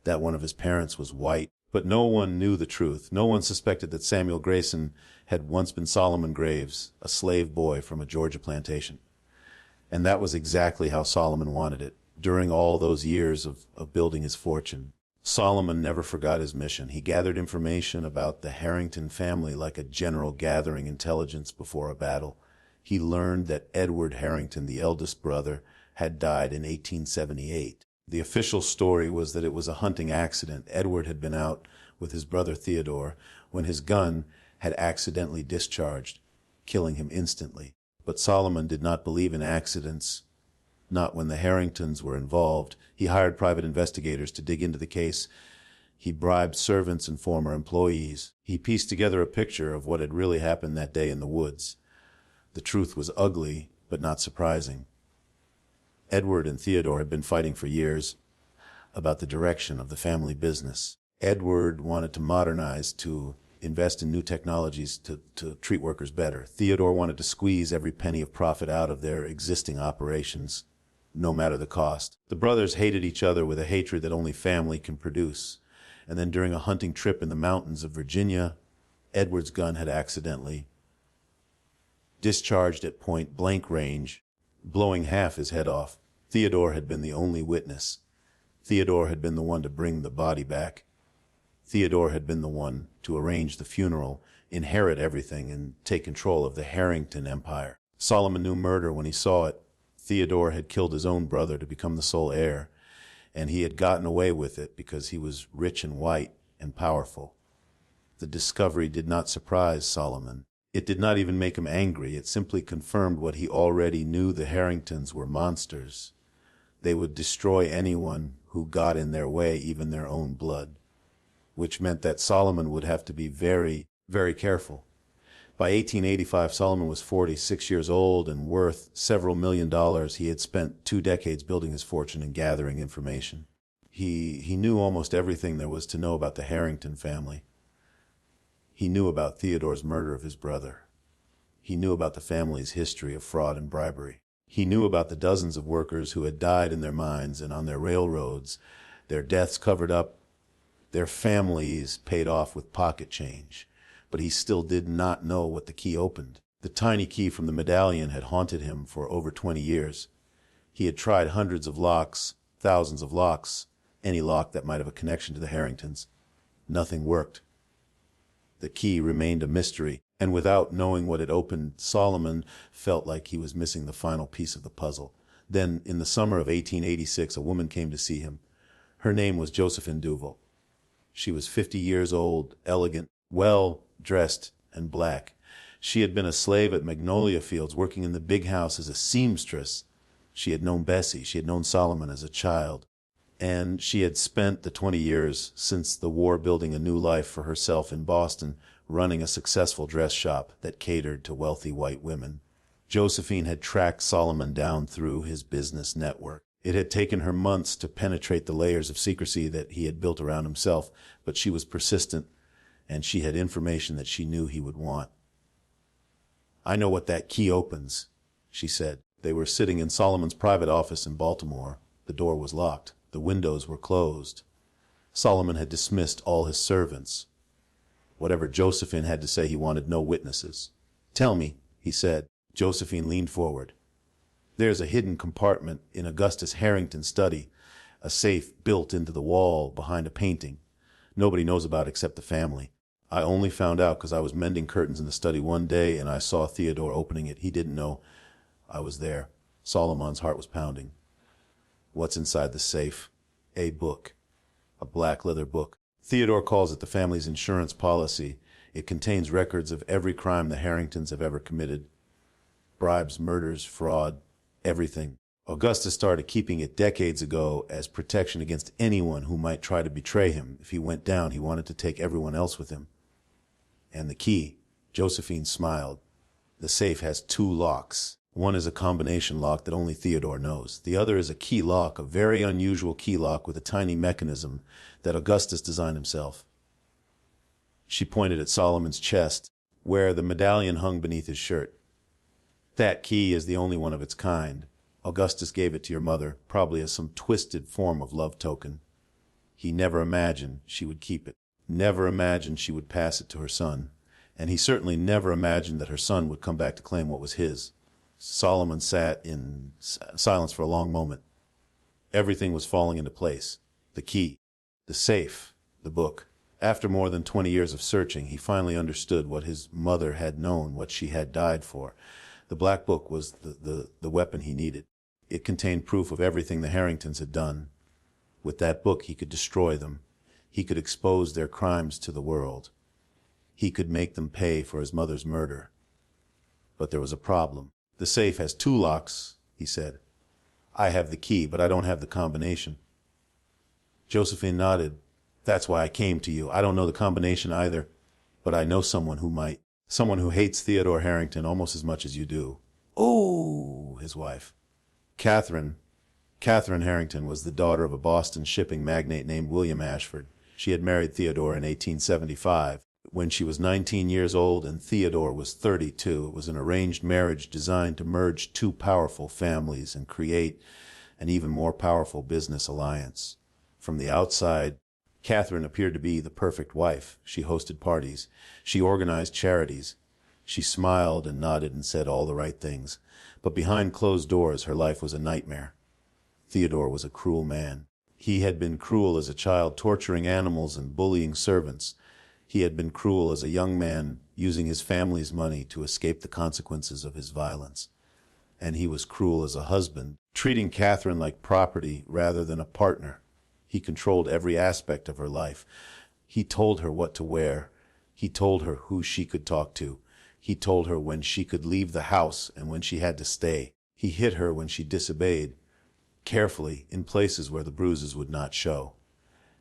that one of his parents was white. But no one knew the truth. No one suspected that Samuel Grayson had once been Solomon Graves, a slave boy from a Georgia plantation. And that was exactly how Solomon wanted it. During all those years of building his fortune, Solomon never forgot his mission. He gathered information about the Harrington family like a general gathering intelligence before a battle. He learned that Edward Harrington, the eldest brother, had died in 1878. The official story was that it was a hunting accident. Edward had been out with his brother Theodore when his gun had accidentally discharged, killing him instantly. But Solomon did not believe in accidents. Not when the Harringtons were involved. He hired private investigators to dig into the case. He bribed servants and former employees. He pieced together a picture of what had really happened that day in the woods. The truth was ugly, but not surprising. Edward and Theodore had been fighting for years about the direction of the family business. Edward wanted to modernize, to invest in new technologies to treat workers better. Theodore wanted to squeeze every penny of profit out of their existing operations, no matter the cost. The brothers hated each other with a hatred that only family can produce. And then during a hunting trip in the mountains of Virginia, Edward's gun had accidentally discharged at point-blank range, blowing half his head off. Theodore had been the only witness. Theodore had been the one to bring the body back. Theodore had been the one to arrange the funeral, inherit everything, and take control of the Harrington Empire. Solomon knew murder when he saw it. Theodore had killed his own brother to become the sole heir, and he had gotten away with it because he was rich and white and powerful. The discovery did not surprise Solomon. It did not even make him angry. It simply confirmed what he already knew. The Harringtons were monsters. They would destroy anyone who got in their way, even their own blood, which meant that Solomon would have to be very, very careful. By 1885, Solomon was 46 years old and worth several $1 million. He had spent 2 decades building his fortune and gathering information. He knew almost everything there was to know about the Harrington family. He knew about Theodore's murder of his brother. He knew about the family's history of fraud and bribery. He knew about the dozens of workers who had died in their mines and on their railroads, their deaths covered up, their families paid off with pocket change. But he still did not know what the key opened. The tiny key from the medallion had haunted him for over 20 years. He had tried hundreds of locks, thousands of locks, any lock that might have a connection to the Harringtons. Nothing worked. The key remained a mystery, and without knowing what it opened, Solomon felt like he was missing the final piece of the puzzle. Then, in the summer of 1886, a woman came to see him. Her name was Josephine Duval. She was 50 years old, elegant, well-dressed, and black. She had been a slave at Magnolia Fields, working in the big house as a seamstress. She had known Bessie. She had known Solomon as a child. And she had spent the 20 years since the war building a new life for herself in Boston, running a successful dress shop that catered to wealthy white women. Josephine had tracked Solomon down through his business network. It had taken her months to penetrate the layers of secrecy that he had built around himself, but she was persistent, and she had information that she knew he would want. "I know what that key opens," she said. They were sitting in Solomon's private office in Baltimore. The door was locked. The windows were closed. Solomon had dismissed all his servants. Whatever Josephine had to say, he wanted no witnesses. "Tell me," he said. Josephine leaned forward. "There's a hidden compartment in Augustus Harrington's study, a safe built into the wall behind a painting. Nobody knows about it except the family. I only found out because I was mending curtains in the study one day and I saw Theodore opening it. He didn't know I was there." Solomon's heart was pounding. "What's inside the safe?" "A book. A black leather book. Theodore calls it the family's insurance policy. It contains records of every crime the Harringtons have ever committed. Bribes, murders, fraud, everything. Augustus started keeping it decades ago as protection against anyone who might try to betray him. If he went down, he wanted to take everyone else with him. And the key," Josephine smiled. "The safe has 2 locks. One is a combination lock that only Theodore knows. The other is a key lock, a very unusual key lock with a tiny mechanism that Augustus designed himself." She pointed at Solomon's chest, where the medallion hung beneath his shirt. "That key is the only one of its kind. Augustus gave it to your mother, probably as some twisted form of love token. He never imagined she would keep it, never imagined she would pass it to her son, and he certainly never imagined that her son would come back to claim what was his." Solomon sat in silence for a long moment. Everything was falling into place. The key, the safe, the book. After more than 20 years of searching, he finally understood what his mother had known, what she had died for. The black book was the weapon he needed. It contained proof of everything the Harringtons had done. With that book, he could destroy them. He could expose their crimes to the world. He could make them pay for his mother's murder. But there was a problem. "The safe has 2 locks," he said. "I have the key, but I don't have the combination." Josephine nodded. "That's why I came to you. I don't know the combination either, but I know someone who might. Someone who hates Theodore Harrington almost as much as you do." "Oh," his wife. Catherine Harrington was the daughter of a Boston shipping magnate named William Ashford. She had married Theodore in 1875. When she was 19 years old and Theodore was 32, it was an arranged marriage designed to merge 2 powerful families and create an even more powerful business alliance. From the outside, Catherine appeared to be the perfect wife. She hosted parties. She organized charities. She smiled and nodded and said all the right things. But behind closed doors, her life was a nightmare. Theodore was a cruel man. He had been cruel as a child, torturing animals and bullying servants. He had been cruel as a young man, using his family's money to escape the consequences of his violence. And he was cruel as a husband, treating Catherine like property rather than a partner. He controlled every aspect of her life. He told her what to wear. He told her who she could talk to. He told her when she could leave the house and when she had to stay. He hit her when she disobeyed, carefully, in places where the bruises would not show.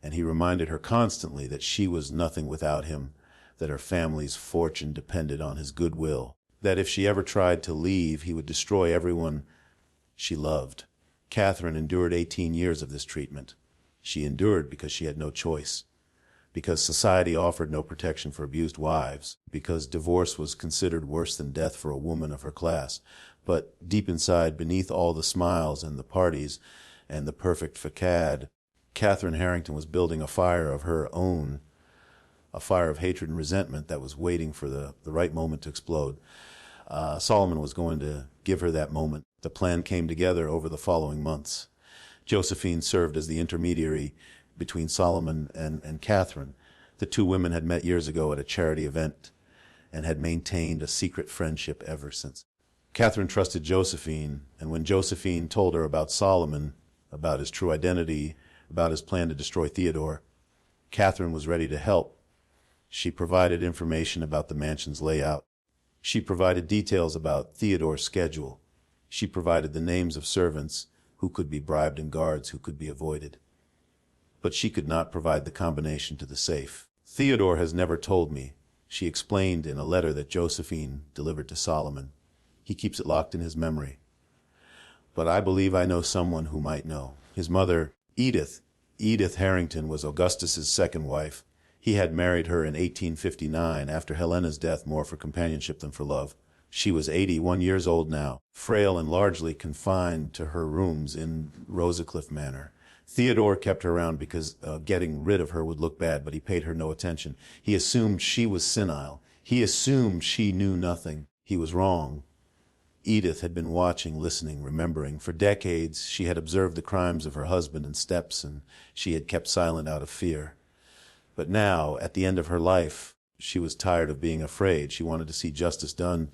And he reminded her constantly that she was nothing without him, that her family's fortune depended on his goodwill, that if she ever tried to leave, he would destroy everyone she loved. Catherine endured 18 years of this treatment. She endured because she had no choice, because society offered no protection for abused wives, because divorce was considered worse than death for a woman of her class. But deep inside, beneath all the smiles and the parties and the perfect facade, Catherine Harrington was building a fire of her own, a fire of hatred and resentment that was waiting for the right moment to explode. Solomon was going to give her that moment. The plan came together over the following months. Josephine served as the intermediary between Solomon and Catherine. The two women had met years ago at a charity event and had maintained a secret friendship ever since. Catherine trusted Josephine, and when Josephine told her about Solomon, about his true identity, about his plan to destroy Theodore, Catherine was ready to help. She provided information about the mansion's layout. She provided details about Theodore's schedule. She provided the names of servants who could be bribed and guards who could be avoided. But she could not provide the combination to the safe. Theodore has never told me, she explained in a letter that Josephine delivered to Solomon. He keeps it locked in his memory. But I believe I know someone who might know. His mother, Edith Harrington, was Augustus's second wife. He had married her in 1859 after Helena's death, more for companionship than for love. She was 81 years old now, frail and largely confined to her rooms in Rosacliffe Manor. Theodore kept her around because getting rid of her would look bad, but he paid her no attention. He assumed she was senile. He assumed she knew nothing. He was wrong. Edith had been watching, listening, remembering. For decades, she had observed the crimes of her husband and steps, and she had kept silent out of fear. But now, at the end of her life, she was tired of being afraid. She wanted to see justice done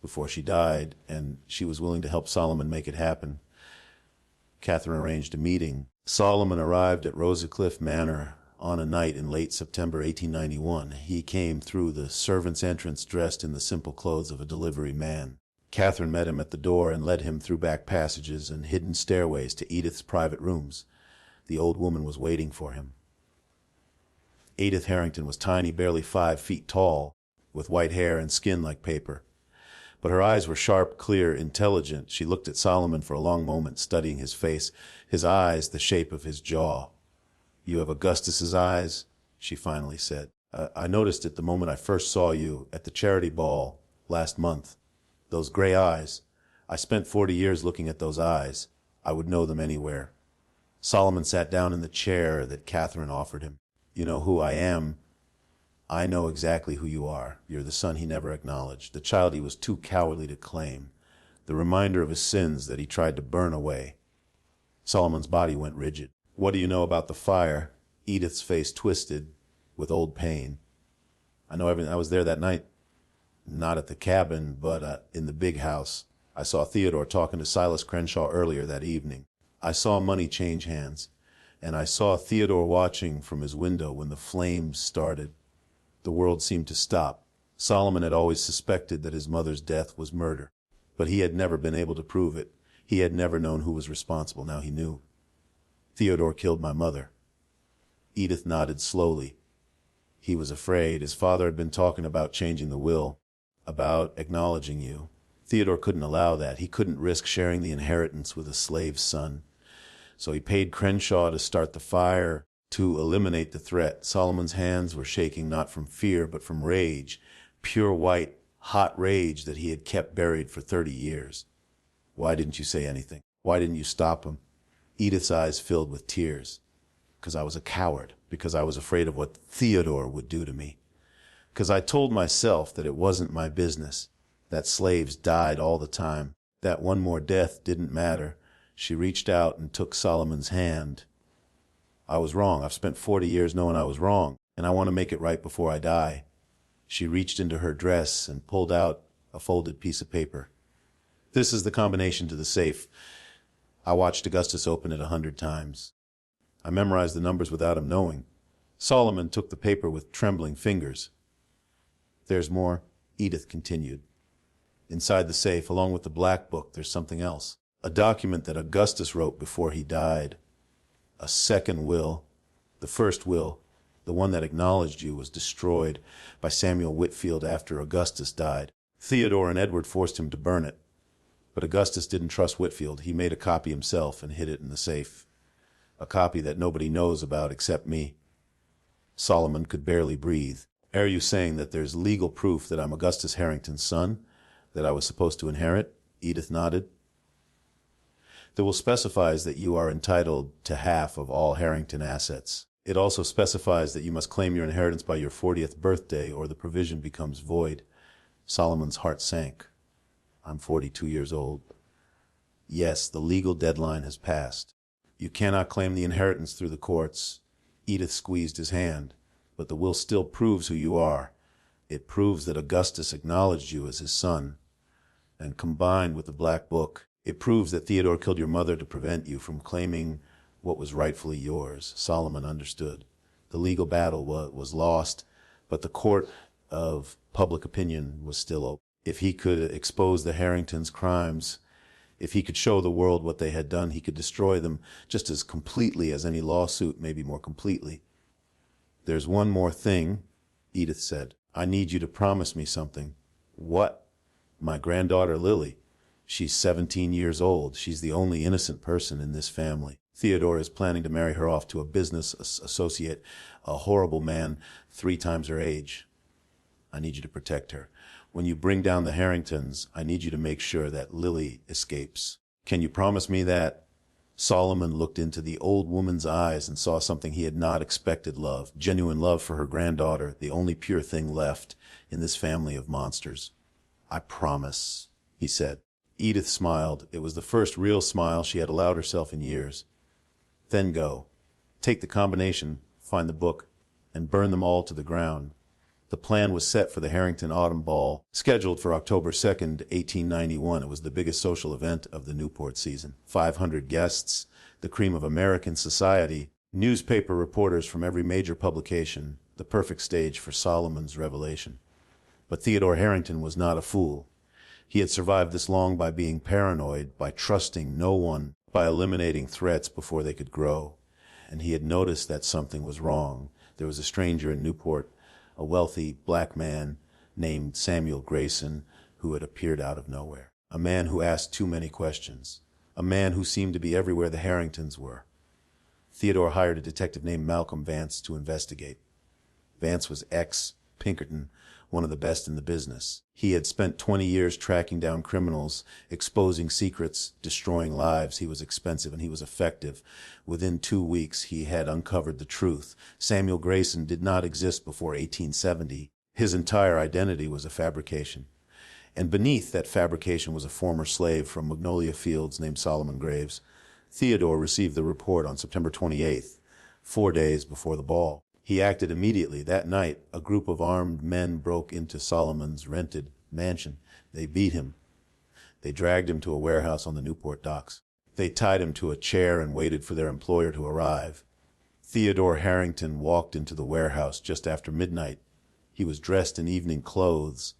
before she died, and she was willing to help Solomon make it happen. Catherine arranged a meeting. Solomon arrived at Rosacliffe Manor on a night in late September 1891. He came through the servant's entrance dressed in the simple clothes of a delivery man. Catherine met him at the door and led him through back passages and hidden stairways to Edith's private rooms. The old woman was waiting for him. Edith Harrington was tiny, barely 5 feet tall, with white hair and skin like paper. But her eyes were sharp, clear, intelligent. She looked at Solomon for a long moment, studying his face, his eyes the shape of his jaw. "You have Augustus's eyes," she finally said. I noticed it the moment I first saw you at the charity ball last month. Those gray eyes. I spent 40 years looking at those eyes. I would know them anywhere." Solomon sat down in the chair that Catherine offered him. "You know who I am. I know exactly who you are. You're the son he never acknowledged, the child he was too cowardly to claim, the reminder of his sins that he tried to burn away." Solomon's body went rigid. "What do you know about the fire?" Edith's face twisted with old pain. "I know everything. I was there that night. Not at the cabin, but in the big house. I saw Theodore talking to Silas Crenshaw earlier that evening. I saw money change hands, and I saw Theodore watching from his window when the flames started. The world seemed to stop. Solomon had always suspected that his mother's death was murder, but he had never been able to prove it. He had never known who was responsible. Now he knew. Theodore killed my mother." Edith nodded slowly. "He was afraid. His father had been talking about changing the will, about acknowledging you. Theodore couldn't allow that. He couldn't risk sharing the inheritance with a slave son. So he paid Crenshaw to start the fire, to eliminate the threat." Solomon's hands were shaking not from fear, but from rage, pure white, hot rage that he had kept buried for 30 years. "Why didn't you say anything? Why didn't you stop him?" Edith's eyes filled with tears. "Because I was a coward. Because I was afraid of what Theodore would do to me. Because I told myself that it wasn't my business, that slaves died all the time, that one more death didn't matter." She reached out and took Solomon's hand. "I was wrong. I've spent 40 years knowing I was wrong, and I want to make it right before I die." She reached into her dress and pulled out a folded piece of paper. "This is the combination to the safe. I watched Augustus open it 100 times. I memorized the numbers without him knowing." Solomon took the paper with trembling fingers. "There's more," Edith continued. "Inside the safe, along with the black book, there's something else. A document that Augustus wrote before he died. A second will. The first will, the one that acknowledged you, was destroyed by Samuel Whitfield after Augustus died. Theodore and Edward forced him to burn it. But Augustus didn't trust Whitfield. He made a copy himself and hid it in the safe. A copy that nobody knows about except me." Solomon could barely breathe. "Are you saying that there's legal proof that I'm Augustus Harrington's son? That I was supposed to inherit?" Edith nodded. The will specifies that you are entitled to half of all Harrington assets. It also specifies that you must claim your inheritance by your 40th birthday or the provision becomes void. Solomon's heart sank. I'm 42 years old. Yes, the legal deadline has passed. You cannot claim the inheritance through the courts. Edith squeezed his hand. But the will still proves who you are. It proves that Augustus acknowledged you as his son. And combined with the Black Book, it proves that Theodore killed your mother to prevent you from claiming what was rightfully yours. Solomon understood. The legal battle was lost, but the court of public opinion was still open. If he could expose the Harringtons' crimes, if he could show the world what they had done, he could destroy them just as completely as any lawsuit, maybe more completely. There's one more thing, Edith said. I need you to promise me something. What? My granddaughter Lily. She's 17 years old. She's the only innocent person in this family. Theodore is planning to marry her off to a business associate, a horrible man 3 times her age. I need you to protect her. When you bring down the Harringtons, I need you to make sure that Lily escapes. Can you promise me that? Solomon looked into the old woman's eyes and saw something he had not expected: love, genuine love for her granddaughter, the only pure thing left in this family of monsters. I promise, he said. Edith smiled. It was the first real smile she had allowed herself in years. Then go. Take the combination, find the book, and burn them all to the ground. The plan was set for the Harrington Autumn Ball, scheduled for October 2nd, 1891. It was the biggest social event of the Newport season. 500 guests, the cream of American society, newspaper reporters from every major publication, the perfect stage for Solomon's revelation. But Theodore Harrington was not a fool. He had survived this long by being paranoid, by trusting no one, by eliminating threats before they could grow. And he had noticed that something was wrong. There was a stranger in Newport, a wealthy black man named Samuel Grayson, who had appeared out of nowhere. A man who asked too many questions. A man who seemed to be everywhere the Harringtons were. Theodore hired a detective named Malcolm Vance to investigate. Vance was ex-Pinkerton, one of the best in the business. He had spent 20 years tracking down criminals, exposing secrets, destroying lives. He was expensive and he was effective. Within 2 weeks, he had uncovered the truth. Samuel Grayson did not exist before 1870. His entire identity was a fabrication. And beneath that fabrication was a former slave from Magnolia Fields named Solomon Graves. Theodore received the report on September 28th, 4 days before the ball. He acted immediately. That night, a group of armed men broke into Solomon's rented mansion. They beat him. They dragged him to a warehouse on the Newport docks. They tied him to a chair and waited for their employer to arrive. Theodore Harrington walked into the warehouse just after midnight. He was dressed in evening clothes,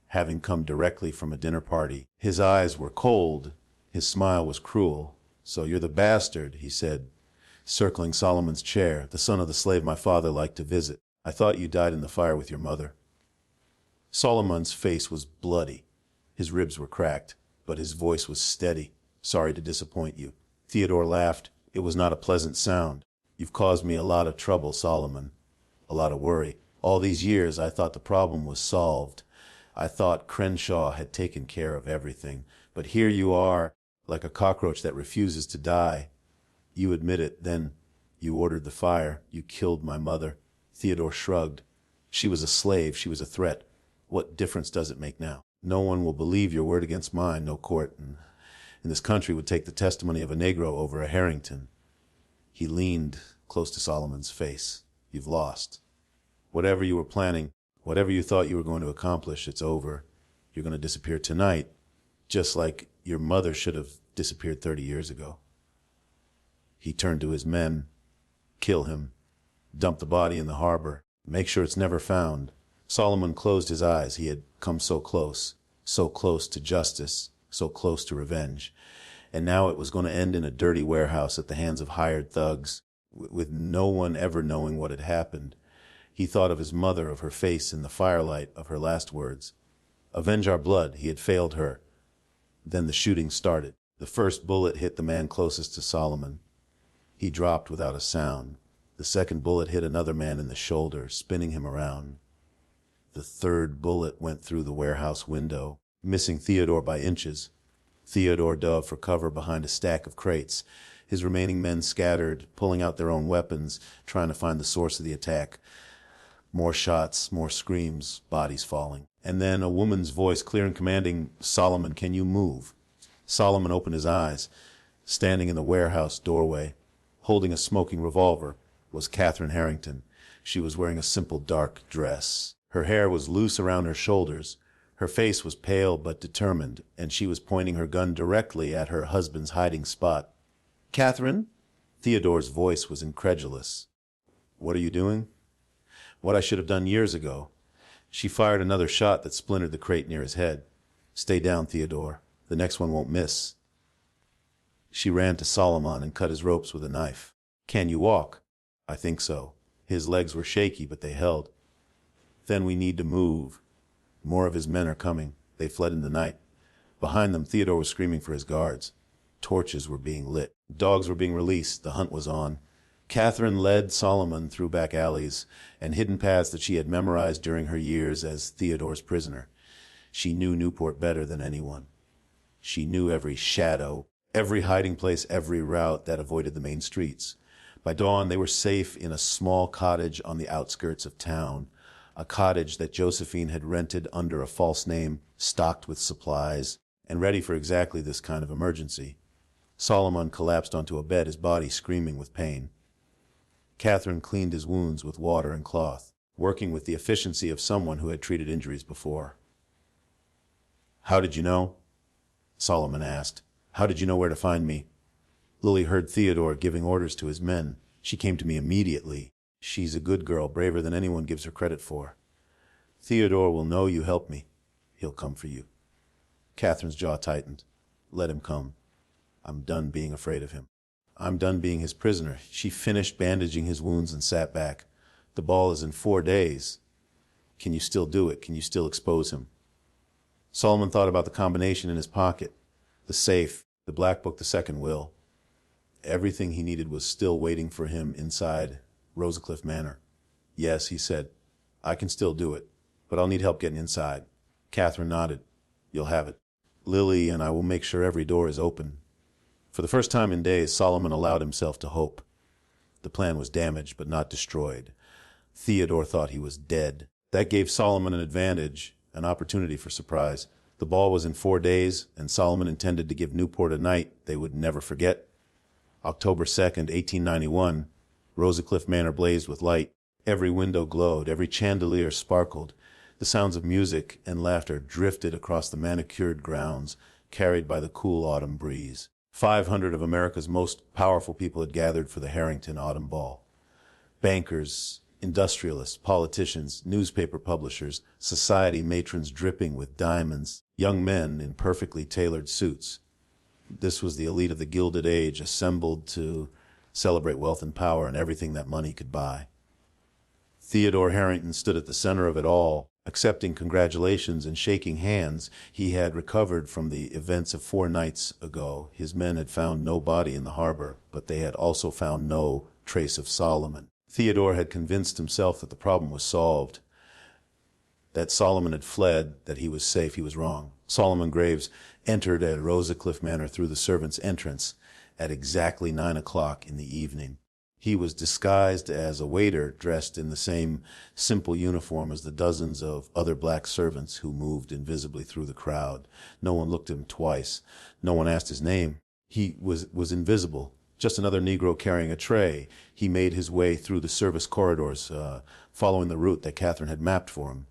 having come directly from a dinner party. His eyes were cold. His smile was cruel. "So you're the bastard," he said, circling Solomon's chair, "the son of the slave my father liked to visit. I thought you died in the fire with your mother." Solomon's face was bloody. His ribs were cracked, but his voice was steady. "Sorry to disappoint you." Theodore laughed. It was not a pleasant sound. "You've caused me a lot of trouble, Solomon. A lot of worry. All these years I thought the problem was solved. I thought Crenshaw had taken care of everything. But here you are, like a cockroach that refuses to die. You admit it, then you ordered the fire. You killed my mother." Theodore shrugged. "She was a slave. She was a threat. What difference does it make now? No one will believe your word against mine. No court in this country would take the testimony of a Negro over a Harrington." He leaned close to Solomon's face. "You've lost. Whatever you were planning, whatever you thought you were going to accomplish, it's over. You're going to disappear tonight, just like your mother should have disappeared 30 years ago." He turned to his men. "Kill him. Dump the body in the harbor. Make sure it's never found." Solomon closed his eyes. He had come so close to justice, so close to revenge. And now it was going to end in a dirty warehouse at the hands of hired thugs, with no one ever knowing what had happened. He thought of his mother, of her face in the firelight, of her last words. Avenge our blood. He had failed her. Then the shooting started. The first bullet hit the man closest to Solomon. He dropped without a sound. The second bullet hit another man in the shoulder, spinning him around. The third bullet went through the warehouse window, missing Theodore by inches. Theodore dove for cover behind a stack of crates. His remaining men scattered, pulling out their own weapons, trying to find the source of the attack. More shots, more screams, bodies falling. And then a woman's voice, clear and commanding, "Solomon, can you move?" Solomon opened his eyes. Standing in the warehouse doorway, holding a smoking revolver, was Catherine Harrington. She was wearing a simple dark dress. Her hair was loose around her shoulders. Her face was pale but determined, and she was pointing her gun directly at her husband's hiding spot. "Catherine?" Theodore's voice was incredulous. "What are you doing?" "What I should have done years ago." She fired another shot that splintered the crate near his head. "Stay down, Theodore. The next one won't miss." She ran to Solomon and cut his ropes with a knife. "Can you walk?" "I think so." His legs were shaky, but they held. "Then we need to move. More of his men are coming." They fled in the night. Behind them, Theodore was screaming for his guards. Torches were being lit. Dogs were being released. The hunt was on. Catherine led Solomon through back alleys and hidden paths that she had memorized during her years as Theodore's prisoner. She knew Newport better than anyone. She knew every shadow, every hiding place, every route that avoided the main streets. By dawn, they were safe in a small cottage on the outskirts of town, a cottage that Josephine had rented under a false name, stocked with supplies, and ready for exactly this kind of emergency. Solomon collapsed onto a bed, his body screaming with pain. Catherine cleaned his wounds with water and cloth, working with the efficiency of someone who had treated injuries before. "How did you know?" Solomon asked. "How did you know where to find me?" Lily heard Theodore giving orders to his men. "She came to me immediately. She's a good girl, braver than anyone gives her credit for." "Theodore will know you helped me. He'll come for you." Catherine's jaw tightened. "Let him come. I'm done being afraid of him. I'm done being his prisoner." She finished bandaging his wounds and sat back. "The ball is in 4 days. Can you still do it? Can you still expose him?" Solomon thought about the combination in his pocket, the safe, the black book, the second will. Everything he needed was still waiting for him inside Rosacliff Manor. "Yes," he said, "I can still do it, but I'll need help getting inside." Catherine nodded. "You'll have it. Lily and I will make sure every door is open." For the first time in days, Solomon allowed himself to hope. The plan was damaged, but not destroyed. Theodore thought he was dead. That gave Solomon an advantage, an opportunity for surprise. The ball was in 4 days, and Solomon intended to give Newport a night they would never forget. October 2nd, 1891, Rosacliff Manor blazed with light. Every window glowed, every chandelier sparkled. The sounds of music and laughter drifted across the manicured grounds, carried by the cool autumn breeze. 500 of America's most powerful people had gathered for the Harrington Autumn Ball. Bankers, industrialists, politicians, newspaper publishers, society matrons dripping with diamonds, young men in perfectly tailored suits. This was the elite of the Gilded Age assembled to celebrate wealth and power and everything that money could buy. Theodore Harrington stood at the center of it all, accepting congratulations and shaking hands. He had recovered from the events of 4 nights ago. His men had found no body in the harbor, but they had also found no trace of Solomon. Theodore had convinced himself that the problem was solved, that Solomon had fled, that he was safe. He was wrong. Solomon Graves entered at Rosacliff Manor through the servants' entrance at exactly 9 o'clock in the evening. He was disguised as a waiter, dressed in the same simple uniform as the dozens of other black servants who moved invisibly through the crowd. No one looked at him twice. No one asked his name. He was invisible, just another Negro carrying a tray. He made his way through the service corridors, following the route that Catherine had mapped for him.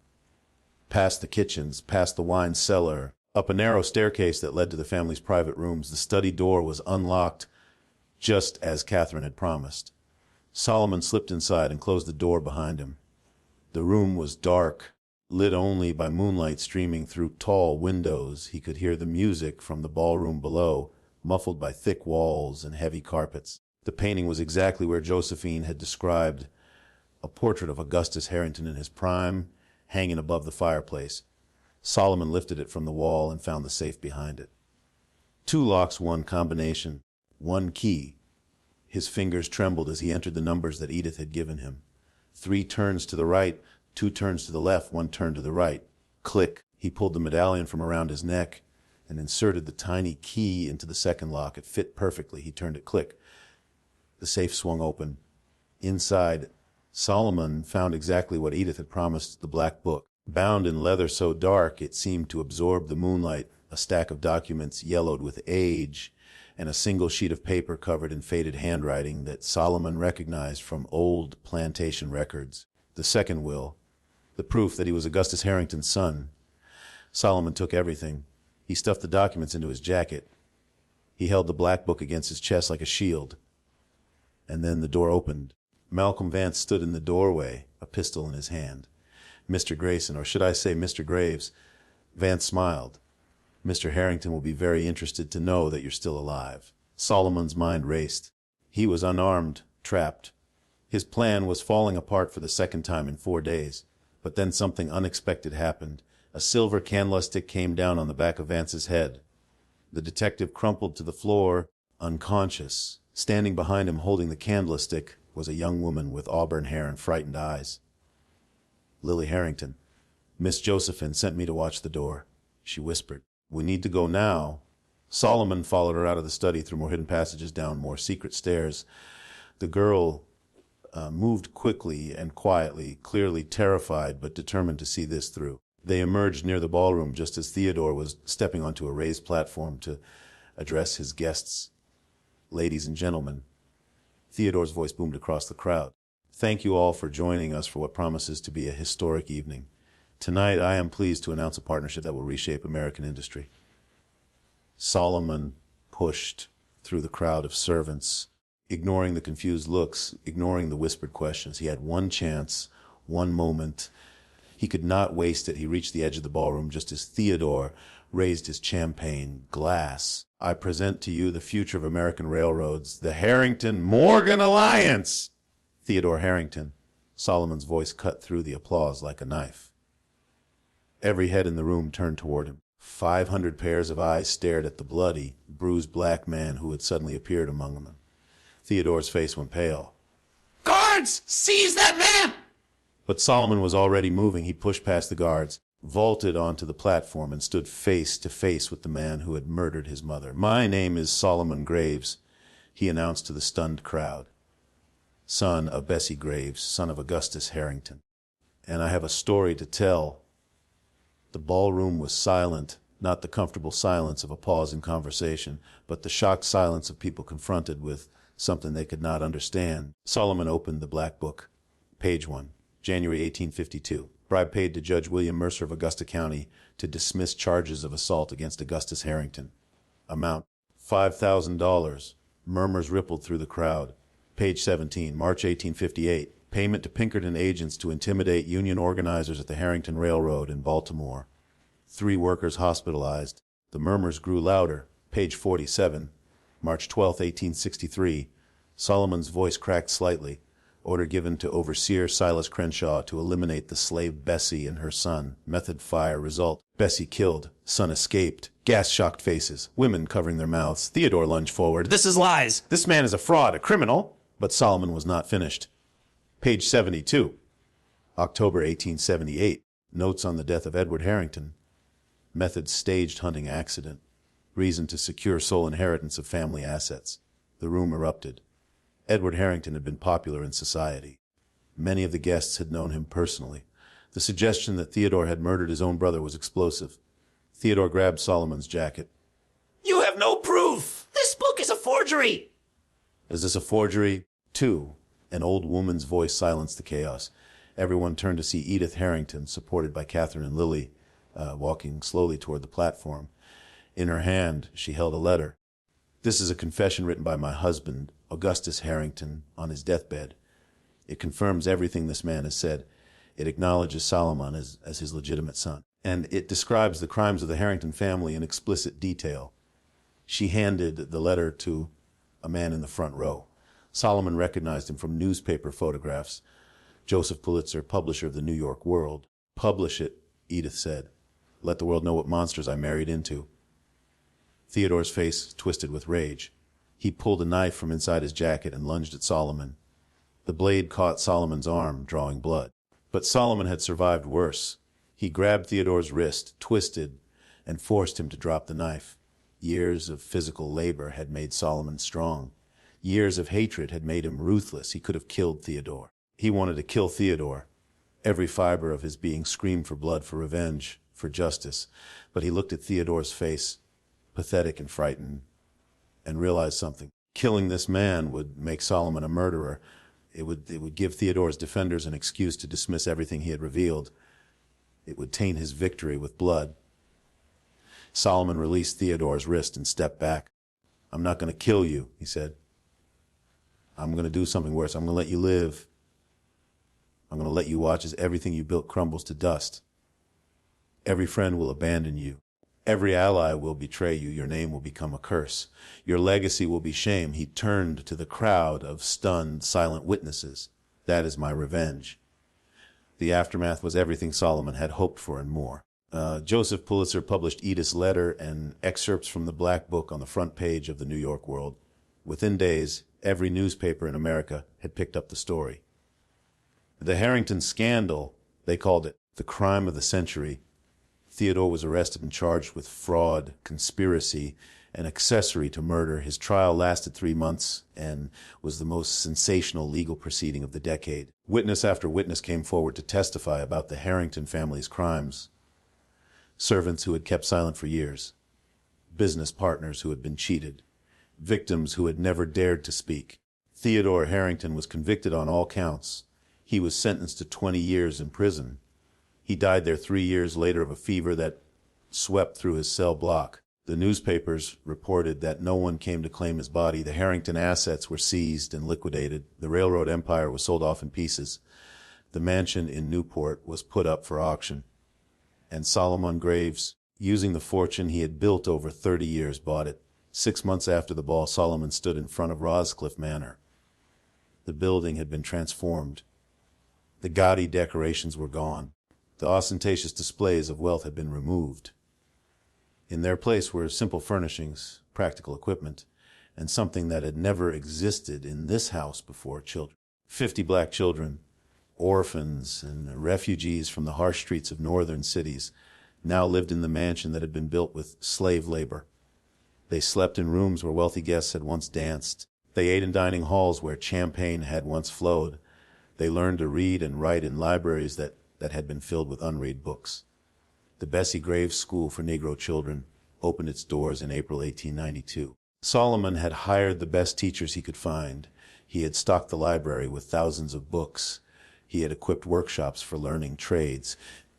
Past the kitchens, past the wine cellar, up a narrow staircase that led to the family's private rooms. The study door was unlocked, just as Catherine had promised. Solomon slipped inside and closed the door behind him. The room was dark, lit only by moonlight streaming through tall windows. He could hear the music from the ballroom below, muffled by thick walls and heavy carpets. The painting was exactly where Josephine had described, a portrait of Augustus Harrington in his prime, hanging above the fireplace. Solomon lifted it from the wall and found the safe behind it. 2 locks, 1 combination, 1 key. His fingers trembled as he entered the numbers that Edith had given him. 3 turns to the right, 2 turns to the left, 1 turn to the right. Click. He pulled the medallion from around his neck. and inserted the tiny key into the second lock. It fit perfectly. He turned it, click. The safe swung open. Inside, Solomon found exactly what Edith had promised, the black book. Bound in leather so dark it seemed to absorb the moonlight, a stack of documents yellowed with age, and a single sheet of paper covered in faded handwriting that Solomon recognized from old plantation records. The second will, the proof that he was Augustus Harrington's son. Solomon took everything. He stuffed the documents into his jacket. He held the black book against his chest like a shield. And then the door opened. Malcolm Vance stood in the doorway, a pistol in his hand. Mr. Grayson, or should I say Mr. Graves? Vance smiled. Mr. Harrington will be very interested to know that you're still alive. Solomon's mind raced. He was unarmed, trapped. His plan was falling apart for the second time in 4 days. But then something unexpected happened. A silver candlestick came down on the back of Vance's head. The detective crumpled to the floor, unconscious. Standing behind him holding the candlestick was a young woman with auburn hair and frightened eyes. Lily Harrington. Miss Josephine sent me to watch the door. She whispered. We need to go now. Solomon followed her out of the study through more hidden passages, down more secret stairs. The girl moved quickly and quietly, clearly terrified but determined to see this through. They emerged near the ballroom just as Theodore was stepping onto a raised platform to address his guests. Ladies and gentlemen, Theodore's voice boomed across the crowd. Thank you all for joining us for what promises to be a historic evening. Tonight, I am pleased to announce a partnership that will reshape American industry. Solomon pushed through the crowd of servants, ignoring the confused looks, ignoring the whispered questions. He had one chance, one moment. He could not waste it. He reached the edge of the ballroom just as Theodore raised his champagne glass. I present to you the future of American railroads, the Harrington-Morgan Alliance. Theodore Harrington. Solomon's voice cut through the applause like a knife. Every head in the room turned toward him. 500 pairs of eyes stared at the bloody, bruised black man who had suddenly appeared among them. Theodore's face went pale. Guards! Seize that man! But Solomon was already moving. He pushed past the guards, vaulted onto the platform, and stood face to face with the man who had murdered his mother. My name is Solomon Graves, he announced to the stunned crowd. Son of Bessie Graves, son of Augustus Harrington. And I have a story to tell. The ballroom was silent, not the comfortable silence of a pause in conversation, but the shocked silence of people confronted with something they could not understand. Solomon opened the black book. Page 1, January 1852. Bribe paid to Judge William Mercer of Augusta County to dismiss charges of assault against Augustus Harrington. Amount, $5,000. Murmurs rippled through the crowd. Page 17, March 1858. Payment to Pinkerton agents to intimidate union organizers at the Harrington Railroad in Baltimore. 3 workers hospitalized. The murmurs grew louder. Page 47, March 12, 1863. Solomon's voice cracked slightly. Order given to Overseer Silas Crenshaw to eliminate the slave Bessie and her son. Method fire. Result. Bessie killed. Son escaped. Gas-shocked faces. Women covering their mouths. Theodore lunged forward. This is lies. This man is a fraud, a criminal. But Solomon was not finished. Page 72. October 1878. Notes on the death of Edward Harrington. Method staged hunting accident. Reason to secure sole inheritance of family assets. The room erupted. Edward Harrington had been popular in society. Many of the guests had known him personally. The suggestion that Theodore had murdered his own brother was explosive. Theodore grabbed Solomon's jacket. You have no proof! This book is a forgery! Is this a forgery? 2. An old woman's voice silenced the chaos. Everyone turned to see Edith Harrington, supported by Catherine and Lily, walking slowly toward the platform. In her hand, she held a letter. This is a confession written by my husband, Augustus Harrington, on his deathbed. It confirms everything this man has said. It acknowledges Solomon as his legitimate son. And it describes the crimes of the Harrington family in explicit detail. She handed the letter to a man in the front row. Solomon recognized him from newspaper photographs. Joseph Pulitzer, publisher of the New York World. Publish it, Edith said. Let the world know what monsters I married into. Theodore's face twisted with rage. He pulled a knife from inside his jacket and lunged at Solomon. The blade caught Solomon's arm, drawing blood. But Solomon had survived worse. He grabbed Theodore's wrist, twisted, and forced him to drop the knife. Years of physical labor had made Solomon strong. Years of hatred had made him ruthless. He could have killed Theodore. He wanted to kill Theodore. Every fiber of his being screamed for blood, for revenge, for justice. But he looked at Theodore's face, pathetic and frightened, and realized something. Killing this man would make Solomon a murderer. It would give Theodore's defenders an excuse to dismiss everything he had revealed. It would taint his victory with blood. Solomon released Theodore's wrist and stepped back. "I'm not going to kill you," he said. "I'm going to do something worse. I'm going to let you live. I'm going to let you watch as everything you built crumbles to dust. Every friend will abandon you. Every ally will betray you. Your name will become a curse. Your legacy will be shame." He turned to the crowd of stunned, silent witnesses. "That is my revenge." The aftermath was everything Solomon had hoped for and more. Joseph Pulitzer published Edith's letter and excerpts from the Black Book on the front page of the New York World. Within days, every newspaper in America had picked up the story. The Harrington scandal, they called it, the crime of the century. Theodore was arrested and charged with fraud, conspiracy, and accessory to murder. His trial lasted 3 months and was the most sensational legal proceeding of the decade. Witness after witness came forward to testify about the Harrington family's crimes. Servants who had kept silent for years, business partners who had been cheated, victims who had never dared to speak. Theodore Harrington was convicted on all counts. He was sentenced to 20 years in prison. He died there 3 years later of a fever that swept through his cell block. The newspapers reported that no one came to claim his body. The Harrington assets were seized and liquidated. The railroad empire was sold off in pieces. The mansion in Newport was put up for auction. And Solomon Graves, using the fortune he had built over 30 years, bought it. 6 months after the ball, Solomon stood in front of Roscliffe Manor. The building had been transformed. The gaudy decorations were gone. The ostentatious displays of wealth had been removed. In their place were simple furnishings, practical equipment, and something that had never existed in this house before: children. 50 black children, orphans and refugees from the harsh streets of northern cities, now lived in the mansion that had been built with slave labor. They slept in rooms where wealthy guests had once danced. They ate in dining halls where champagne had once flowed. They learned to read and write in libraries that had been filled with unread books. The Bessie Graves School for Negro Children opened its doors in April 1892. Solomon had hired the best teachers he could find. He had stocked the library with thousands of books. He had equipped workshops for learning trades.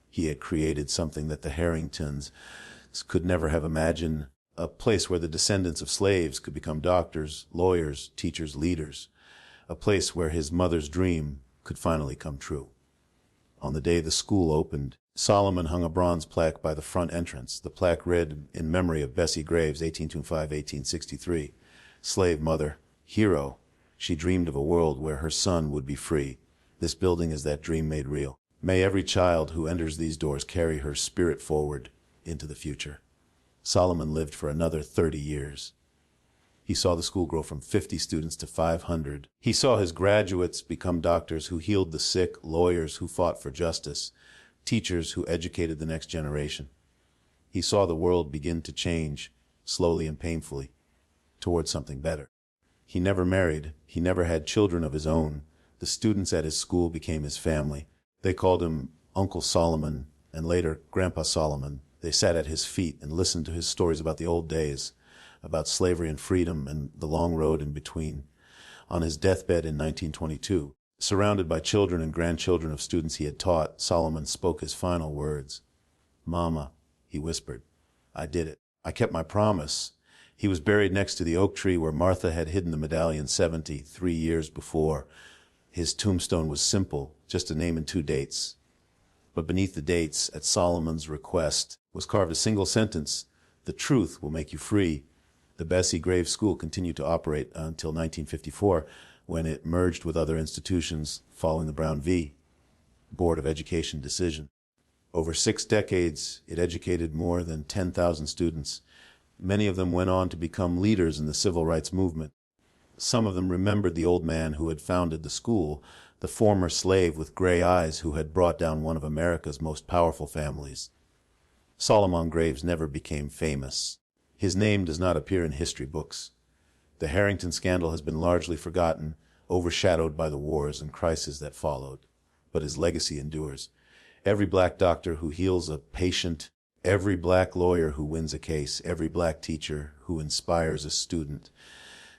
He had created something that the Harringtons could never have imagined, a place where the descendants of slaves could become doctors, lawyers, teachers, leaders, a place where his mother's dream could finally come true. On the day the school opened, Solomon hung a bronze plaque by the front entrance. The plaque read, "In memory of Bessie Graves, 1825-1863, slave mother, hero. She dreamed of a world where her son would be free. This building is that dream made real. May every child who enters these doors carry her spirit forward into the future." Solomon lived for another 30 years. He saw the school grow from 50 students to 500. He saw his graduates become doctors who healed the sick, lawyers who fought for justice, teachers who educated the next generation. He saw the world begin to change, slowly and painfully, towards something better. He never married. He never had children of his own. The students at his school became his family. They called him Uncle Solomon and later Grandpa Solomon. They sat at his feet and listened to his stories about the old days, about slavery and freedom and the long road in between. On his deathbed in 1922, surrounded by children and grandchildren of students he had taught, Solomon spoke his final words. "Mama," he whispered, "I did it. I kept my promise." He was buried next to the oak tree where Martha had hidden the medallion 73 years before. His tombstone was simple, just a name and 2 dates. But beneath the dates, at Solomon's request, was carved a single sentence: "The truth will make you free." The Bessie Graves School continued to operate until 1954, when it merged with other institutions following the Brown v. Board of Education decision. Over 6 decades, it educated more than 10,000 students. Many of them went on to become leaders in the civil rights movement. Some of them remembered the old man who had founded the school, the former slave with gray eyes who had brought down one of America's most powerful families. Solomon Graves never became famous. His name does not appear in history books. The Harrington scandal has been largely forgotten, overshadowed by the wars and crises that followed. But his legacy endures. Every black doctor who heals a patient, every black lawyer who wins a case, every black teacher who inspires a student,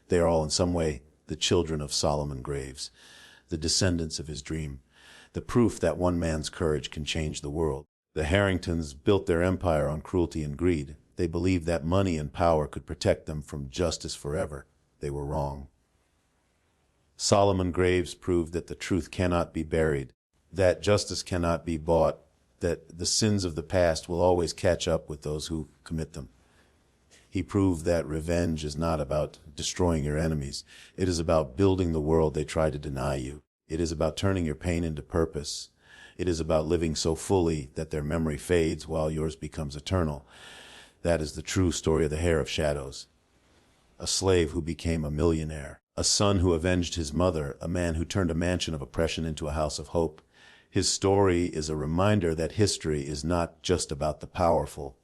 they are all in some way the children of Solomon Graves, the descendants of his dream, the proof that one man's courage can change the world. The Harringtons built their empire on cruelty and greed. They believed that money and power could protect them from justice forever. They were wrong. Solomon Graves proved that the truth cannot be buried, that justice cannot be bought, that the sins of the past will always catch up with those who commit them. He proved that revenge is not about destroying your enemies. It is about building the world they try to deny you. It is about turning your pain into purpose. It is about living so fully that their memory fades while yours becomes eternal. That is the true story of the Heir of Shadows. A slave who became a millionaire, a son who avenged his mother, a man who turned a mansion of oppression into a house of hope. His story is a reminder that history is not just about the powerful.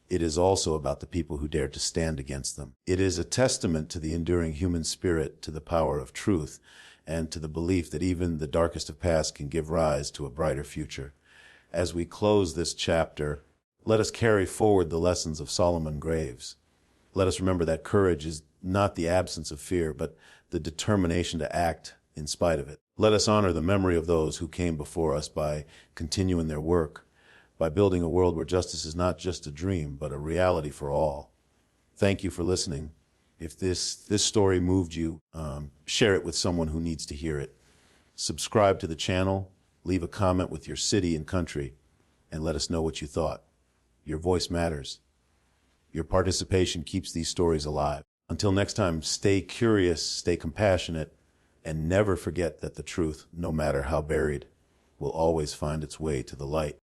It is also about the people who dared to stand against them. It is a testament to the enduring human spirit, to the power of truth, and to the belief that even the darkest of pasts can give rise to a brighter future. As we close this chapter, let us carry forward the lessons of Solomon Graves. Let us remember that courage is not the absence of fear, but the determination to act in spite of it. Let us honor the memory of those who came before us by continuing their work, by building a world where justice is not just a dream, but a reality for all. Thank you for listening. If this story moved you, share it with someone who needs to hear it. Subscribe to the channel, leave a comment with your city and country, and let us know what you thought. Your voice matters. Your participation keeps these stories alive. Until next time, stay curious, stay compassionate, and never forget that the truth, no matter how buried, will always find its way to the light.